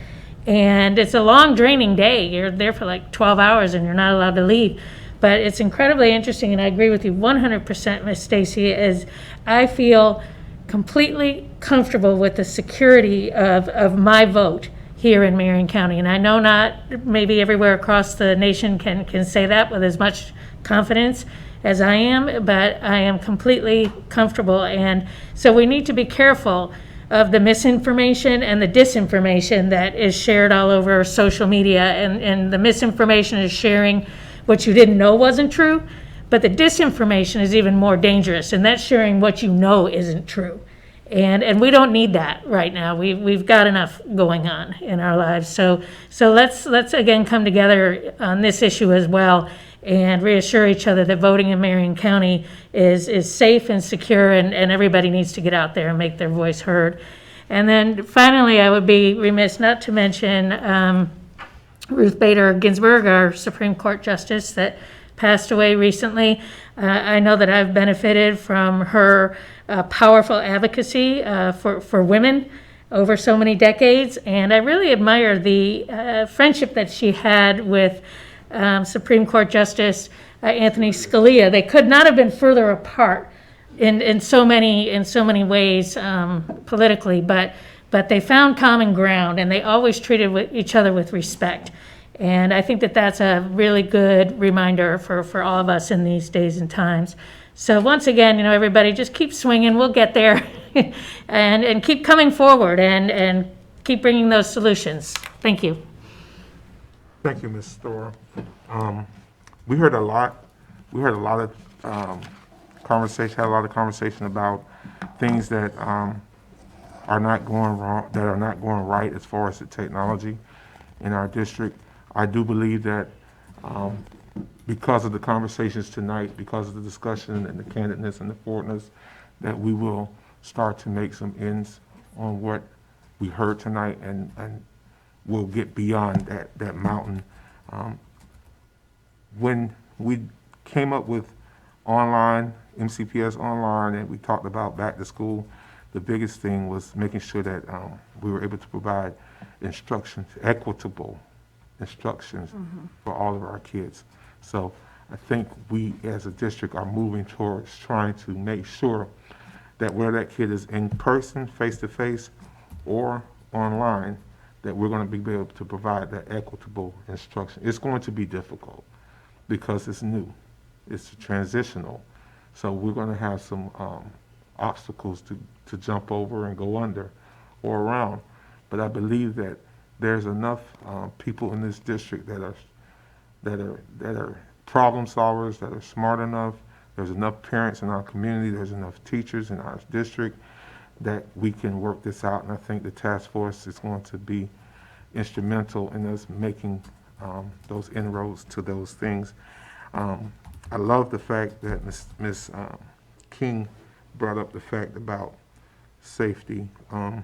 And it's a long, draining day. You're there for like 12 hours and you're not allowed to leave. But it's incredibly interesting, and I agree with you 100%, Ms. Stacy, as I feel completely comfortable with the security of my vote here in Marion County. And I know not maybe everywhere across the nation can say that with as much confidence as I am, but I am completely comfortable. And so we need to be careful of the misinformation and the disinformation that is shared all over social media. And the misinformation is sharing what you didn't know wasn't true, but the disinformation is even more dangerous, and that's sharing what you know isn't true. And we don't need that right now. We've got enough going on in our lives. So let's again come together on this issue as well and reassure each other that voting in Marion County is safe and secure, and everybody needs to get out there and make their voice heard. And then finally, I would be remiss not to mention Ruth Bader Ginsburg, our Supreme Court Justice that passed away recently. I know that I've benefited from her powerful advocacy for women over so many decades, and I really admire the friendship that she had with Supreme Court Justice Anthony Scalia. They could not have been further apart in so many ways politically, but they found common ground, and they always treated each other with respect. And I think that that's a really good reminder for all of us in these days and times. So once again, everybody just keep swinging. We'll get there, and keep coming forward and keep bringing those solutions. Thank you. Thank you, Ms. Thor. We heard a lot. We heard a lot of conversation. Had a lot of conversation about things that are not going wrong, that are not going right as far as the technology in our district. I do believe that because of the conversations tonight, because of the discussion and the candidness and the forwardness, that we will start to make some ends on what we heard tonight and will get beyond that mountain. When we came up with online, MCPS online, and we talked about back to school, the biggest thing was making sure that we were able to provide instructions, equitable instructions for all of our kids. So I think we as a district are moving towards trying to make sure that where that kid is in person, face-to-face, or online, that we're going to be able to provide that equitable instruction. It's going to be difficult because it's new. It's transitional. So we're going to have some obstacles to jump over and go under or around. But I believe that there's enough people in this district that are problem solvers, that are smart enough. There's enough parents in our community. There's enough teachers in our district that we can work this out. And I think the task force is going to be instrumental in us making those inroads to those things. I love the fact that Ms. King brought up the fact about safety. Y'all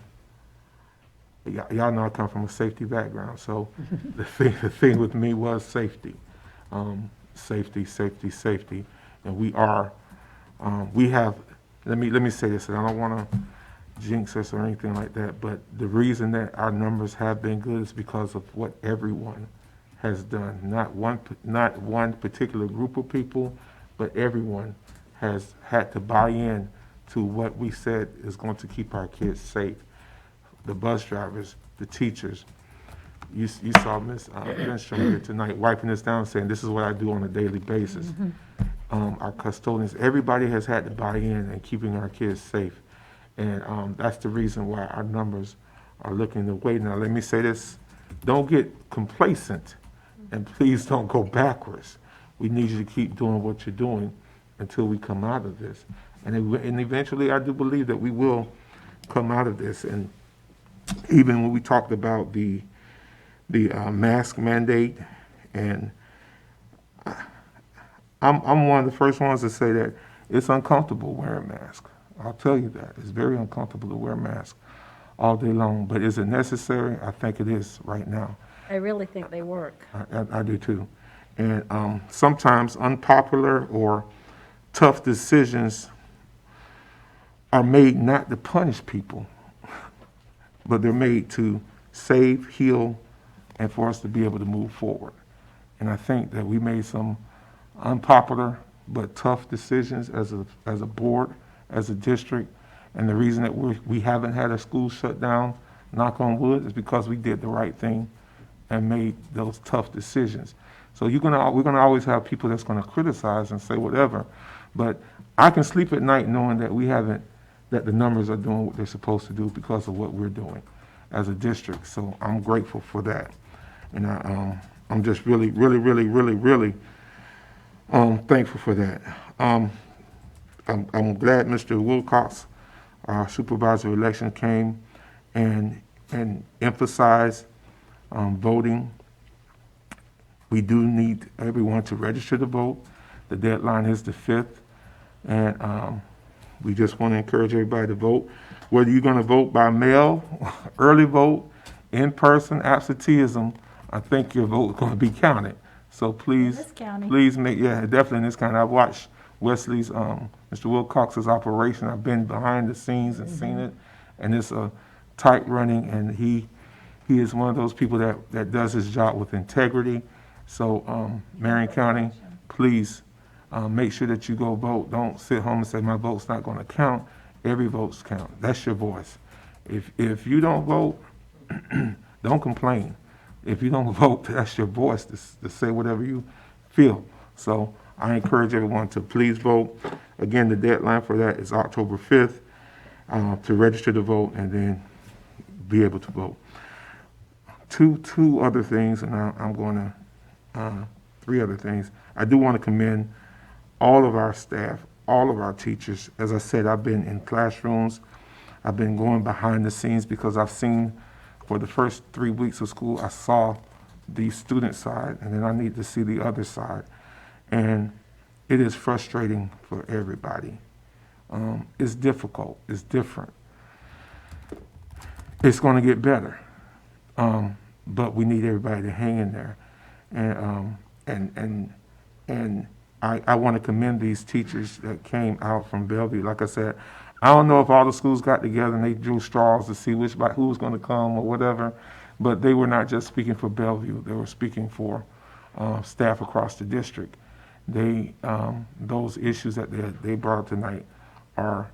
know I come from a safety background, so the thing with me was safety. Safety. And we have, let me say this, and I don't want to jinx us or anything like that, but the reason that our numbers have been good is because of what everyone has done. Not one particular group of people, but everyone has had to buy in to what we said is going to keep our kids safe. The bus drivers, the teachers. You saw Ms. Lindstrom here tonight wiping us down, saying this is what I do on a daily basis. Our custodians, everybody has had to buy in and keeping our kids safe. And that's the reason why our numbers are looking the way. Now, let me say this. Don't get complacent, and please don't go backwards. We need you to keep doing what you're doing until we come out of this. And eventually, I do believe that we will come out of this. And even when we talked about the mask mandate, and I'm one of the first ones to say that it's uncomfortable wearing masks. I'll tell you that. It's very uncomfortable to wear masks all day long. But is it necessary? I think it is right now. I really think they work. I do too. And sometimes unpopular or tough decisions are made not to punish people, but they're made to save, heal, and for us to be able to move forward. And I think that we made some unpopular but tough decisions as a board, as a district. And the reason that we haven't had a school shut down, knock on wood, is because we did the right thing and made those tough decisions. So we're gonna always have people that's gonna criticize and say whatever, but I can sleep at night knowing that that the numbers are doing what they're supposed to do because of what we're doing as a district. So I'm grateful for that. And I'm just really thankful for that. I'm glad Mr. Wilcox, our supervisor of election, came and emphasized voting. We do need everyone to register to vote. The deadline is the 5th, and we just want to encourage everybody to vote. Whether you're going to vote by mail, early vote, in person, absenteeism, I think your vote is going to be counted. So please make, definitely in this county. I've watched Wesley's, Mr. Wilcox's operation. I've been behind the scenes and seen it, and it's a tight running, and he is one of those people that does his job with integrity. So Marion County, please make sure that you go vote. Don't sit home and say my vote's not going to count. Every vote's count. That's your voice. If you don't vote, don't complain. If you don't vote, that's your voice to say whatever you feel. So I encourage everyone to please vote. Again, the deadline for that is October 5th to register to vote and then be able to vote. Two other things, and I'm going to, 3 other things. I do want to commend all of our staff, all of our teachers. As I said, I've been in classrooms. I've been going behind the scenes because I've seen, for the first 3 weeks of school, I saw the student side, and then I need to see the other side. And it is frustrating for everybody. It's difficult. It's different. It's going to get better. but we need everybody to hang in there. And I want to commend these teachers that came out from Bellevue. Like I said, I don't know if all the schools got together and they drew straws to see who was going to come or whatever, but they were not just speaking for Bellevue. They were speaking for staff across the district. Those issues that they brought up tonight are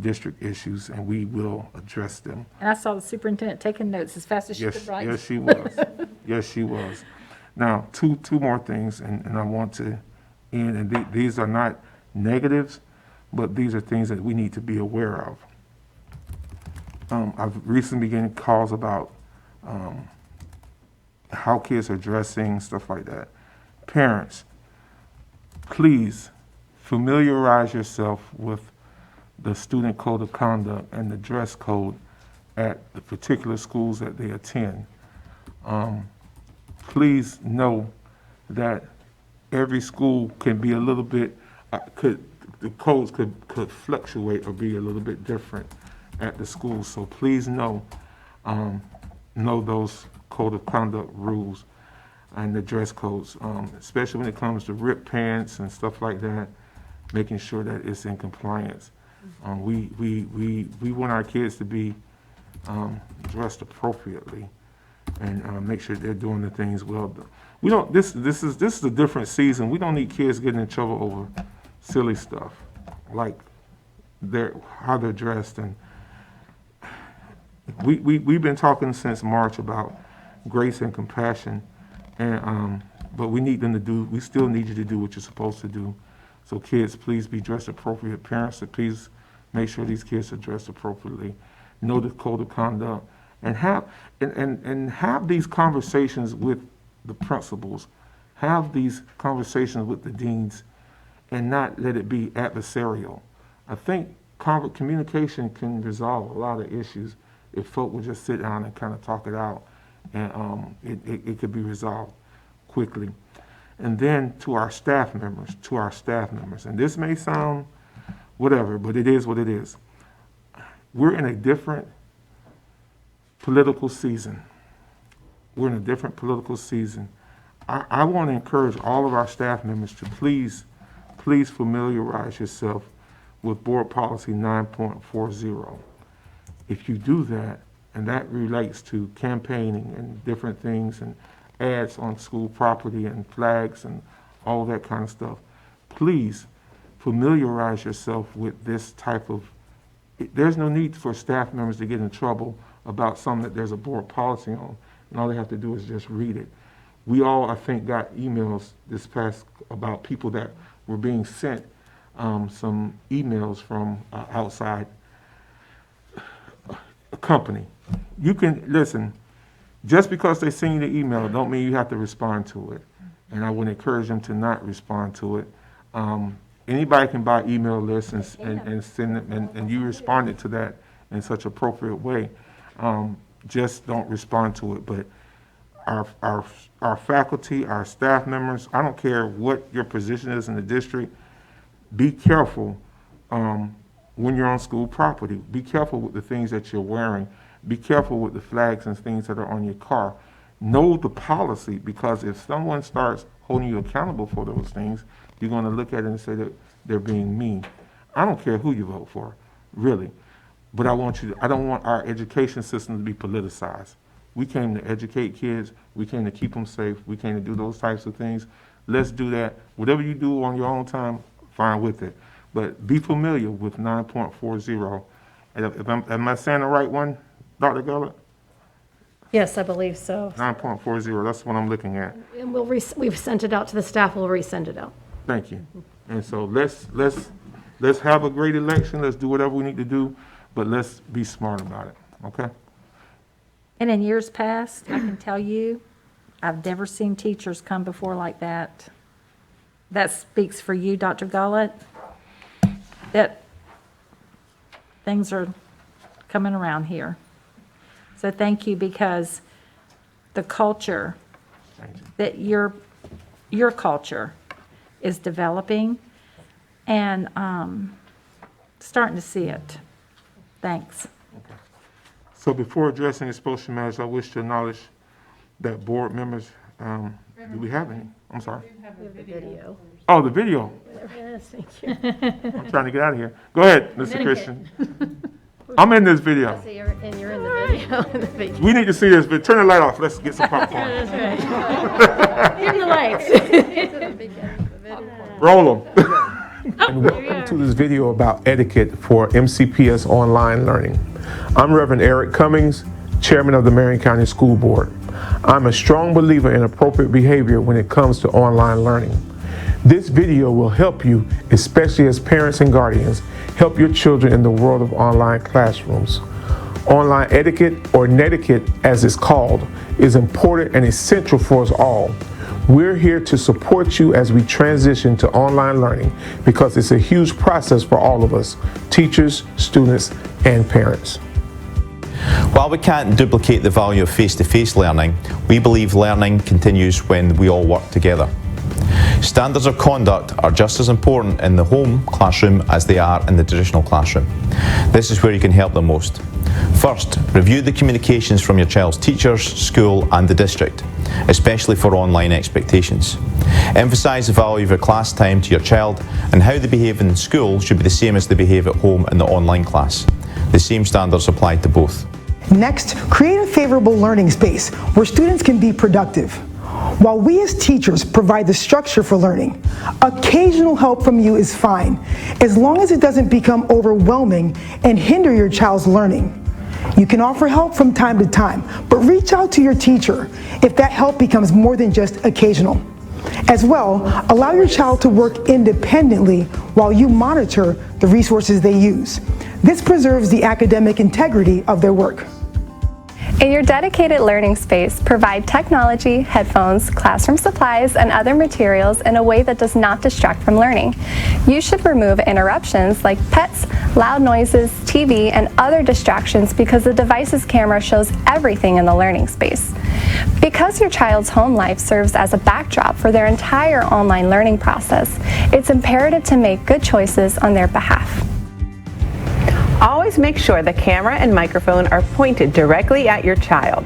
district issues, and we will address them. And I saw the superintendent taking notes as fast as she could Yes, write. yes, she was. Yes, she was. Now, two more things, and I want to end, and these are not negatives, but these are things that we need to be aware of. I've recently been getting calls about how kids are dressing, stuff like that. Parents, please familiarize yourself with the student code of conduct and the dress code at the particular schools that they attend. Please know that every school can be a little bit, the codes could fluctuate or be a little bit different at the school. So please know those code of conduct rules and the dress codes, especially when it comes to ripped pants and stuff like that, making sure that it's in compliance. We want our kids to be dressed appropriately and make sure they're doing the things well. We don't. This is a different season. We don't need kids getting in trouble over silly stuff like how they're dressed. And we've been talking since March about grace and compassion, and but we need them to do. We still need you to do what you're supposed to do. So kids, please be dressed appropriate. Parents, please make sure these kids are dressed appropriately. Know the code of conduct, and have these conversations with the principals. Have these conversations with the deans, and not let it be adversarial. I think communication can resolve a lot of issues if folk would just sit down and kind of talk it out, and it could be resolved quickly. And then to our staff members, and this may sound whatever, but it is what it is. We're in a different political season. We're in a different political season. I want to encourage all of our staff members to please familiarize yourself with Board Policy 9.40. If you do that, and that relates to campaigning and different things and ads on school property and flags and all that kind of stuff, please familiarize yourself with this type of, there's no need for staff members to get in trouble about something that there's a board policy on, and all they have to do is just read it. We all, I think, got emails this past about people that were being sent some emails from outside a company. You can, listen, just because they send you the email don't mean you have to respond to it. And I would encourage them to not respond to it. Anybody can buy email lists and send them, and you responded to that in such appropriate way. Just don't respond to it. But our faculty, our staff members, I don't care what your position is in the district, be careful when you're on school property. Be careful with the things that you're wearing. Be careful with the flags and things that are on your car. Know the policy, because if someone starts holding you accountable for those things, you're going to look at it and say that they're being mean. I don't care who you vote for, really. But I don't want our education system to be politicized. We came to educate kids. We came to keep them safe. We came to do those types of things. Let's do that. Whatever you do on your own time, fine with it. But be familiar with 9.40. And am I saying the right one, Dr. Gullett? Yes, I believe so. 9.40, that's what I'm looking at. And we've sent it out to the staff, we'll resend it out. Thank you. And so let's have a great election. Let's do whatever we need to do, but let's be smart about it, okay? And in years past, I can tell you, I've never seen teachers come before like that. That speaks for you, Dr. Gullett, that things are coming around here. So thank you, because the culture that your culture is developing, and starting to see it. Thanks. So before addressing expulsion matters, I wish to acknowledge that board members, do we have any? I'm sorry. Video. Oh, the video. Yes, thank you. I'm trying to get out of here. Go ahead, Mr. Christian. I'm in this video. So you're in the video. We need to see this, but turn the light off. Let's get some popcorn. That's right. Dim the lights. Roll them. And welcome to this video about etiquette for MCPS online learning. I'm Reverend Eric Cummings, Chairman of the Marion County School Board. I'm a strong believer in appropriate behavior when it comes to online learning. This video will help you, especially as parents and guardians, help your children in the world of online classrooms. Online etiquette, or netiquette as it's called, is important and essential for us all. We're here to support you as we transition to online learning because it's a huge process for all of us, teachers, students, and parents. While we can't duplicate the value of face-to-face learning, we believe learning continues when we all work together. Standards of conduct are just as important in the home classroom as they are in the traditional classroom. This is where you can help them most. First, review the communications from your child's teachers, school and the district, especially for online expectations. Emphasise the value of your class time to your child, and how they behave in school should be the same as they behave at home in the online class. The same standards apply to both. Next, create a favorable learning space where students can be productive. While we as teachers provide the structure for learning, occasional help from you is fine, as long as it doesn't become overwhelming and hinder your child's learning. You can offer help from time to time, but reach out to your teacher if that help becomes more than just occasional. As well, allow your child to work independently while you monitor the resources they use. This preserves the academic integrity of their work. In your dedicated learning space, provide technology, headphones, classroom supplies, and other materials in a way that does not distract from learning. You should remove interruptions like pets, loud noises, TV, and other distractions because the device's camera shows everything in the learning space. Because your child's home life serves as a backdrop for their entire online learning process, it's imperative to make good choices on their behalf. Always make sure the camera and microphone are pointed directly at your child.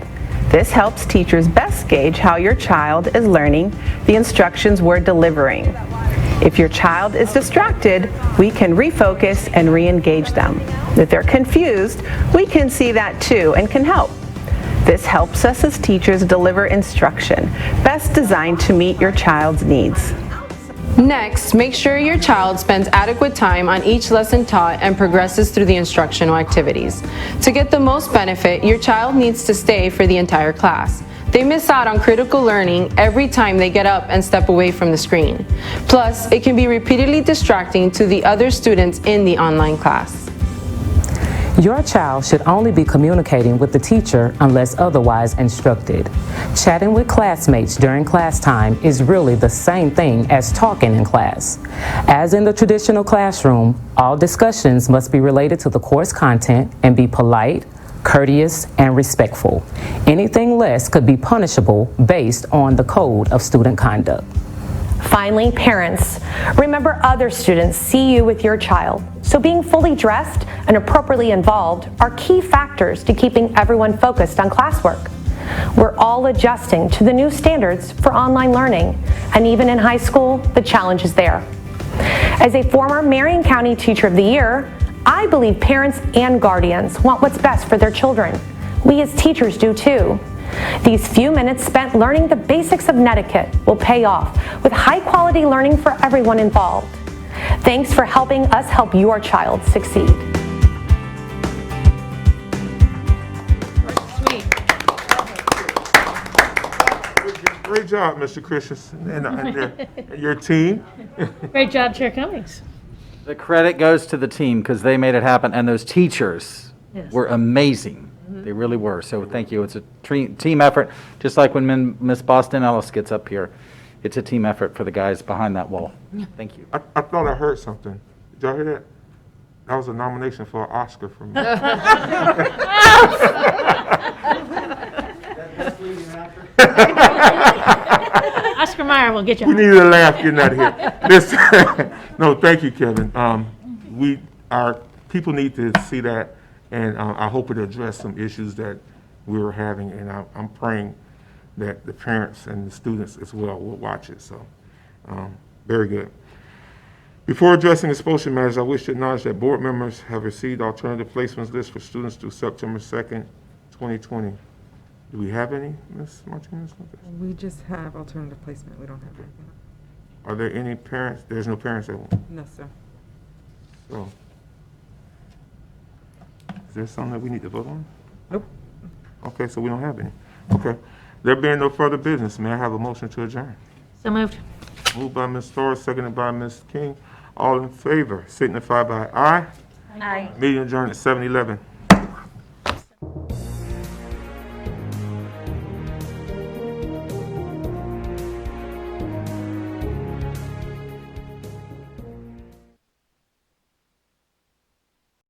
This helps teachers best gauge how your child is learning the instructions we're delivering. If your child is distracted, we can refocus and re-engage them. If they're confused, we can see that too and can help. This helps us as teachers deliver instruction best designed to meet your child's needs. Next, make sure your child spends adequate time on each lesson taught and progresses through the instructional activities. To get the most benefit, your child needs to stay for the entire class. They miss out on critical learning every time they get up and step away from the screen. Plus, it can be repeatedly distracting to the other students in the online class. Your child should only be communicating with the teacher unless otherwise instructed. Chatting with classmates during class time is really the same thing as talking in class. As in the traditional classroom, all discussions must be related to the course content and be polite, courteous, and respectful. Anything less could be punishable based on the code of student conduct. Finally, parents, remember other students see you with your child, so being fully dressed and appropriately involved are key factors to keeping everyone focused on classwork. We're all adjusting to the new standards for online learning, and even in high school, the challenge is there. As a former Marion County Teacher of the Year, I believe parents and guardians want what's best for their children. We as teachers do too. These few minutes spent learning the basics of netiquette will pay off with high-quality learning for everyone involved. Thanks for helping us help your child succeed. Great job, Mr. Christensen and your team. Great job, Chair Cummings. The credit goes to the team because they made it happen, and those teachers were amazing. They really were. So thank you. It's a team effort, just like when Miss Boston Ellis gets up here. It's a team effort for the guys behind that wall. Thank you. I thought I heard something. Did y'all hear that? That was a nomination for an Oscar for me. Oscar Mayer will get you. We needed a laugh getting out of here. Listen, no, thank you, Kevin. Our people need to see that, and I hope it addressed some issues that we were having, and I'm praying that the parents and the students as well will watch it. So, very good. Before addressing expulsion matters, I wish to acknowledge that board members have received alternative placements list for students through September 2nd, 2020. Do we have any, Ms. Martinez? We just have alternative placement. We don't have anything. Are there any parents? There's no parents that will. No, sir. So, is there something that we need to vote on? Nope. Okay, so we don't have any. Okay. There being no further business, may I have a motion to adjourn? So moved. Moved by Ms. Torres, seconded by Ms. King. All in favor signify by aye. Aye. Meeting adjourned at 7:11.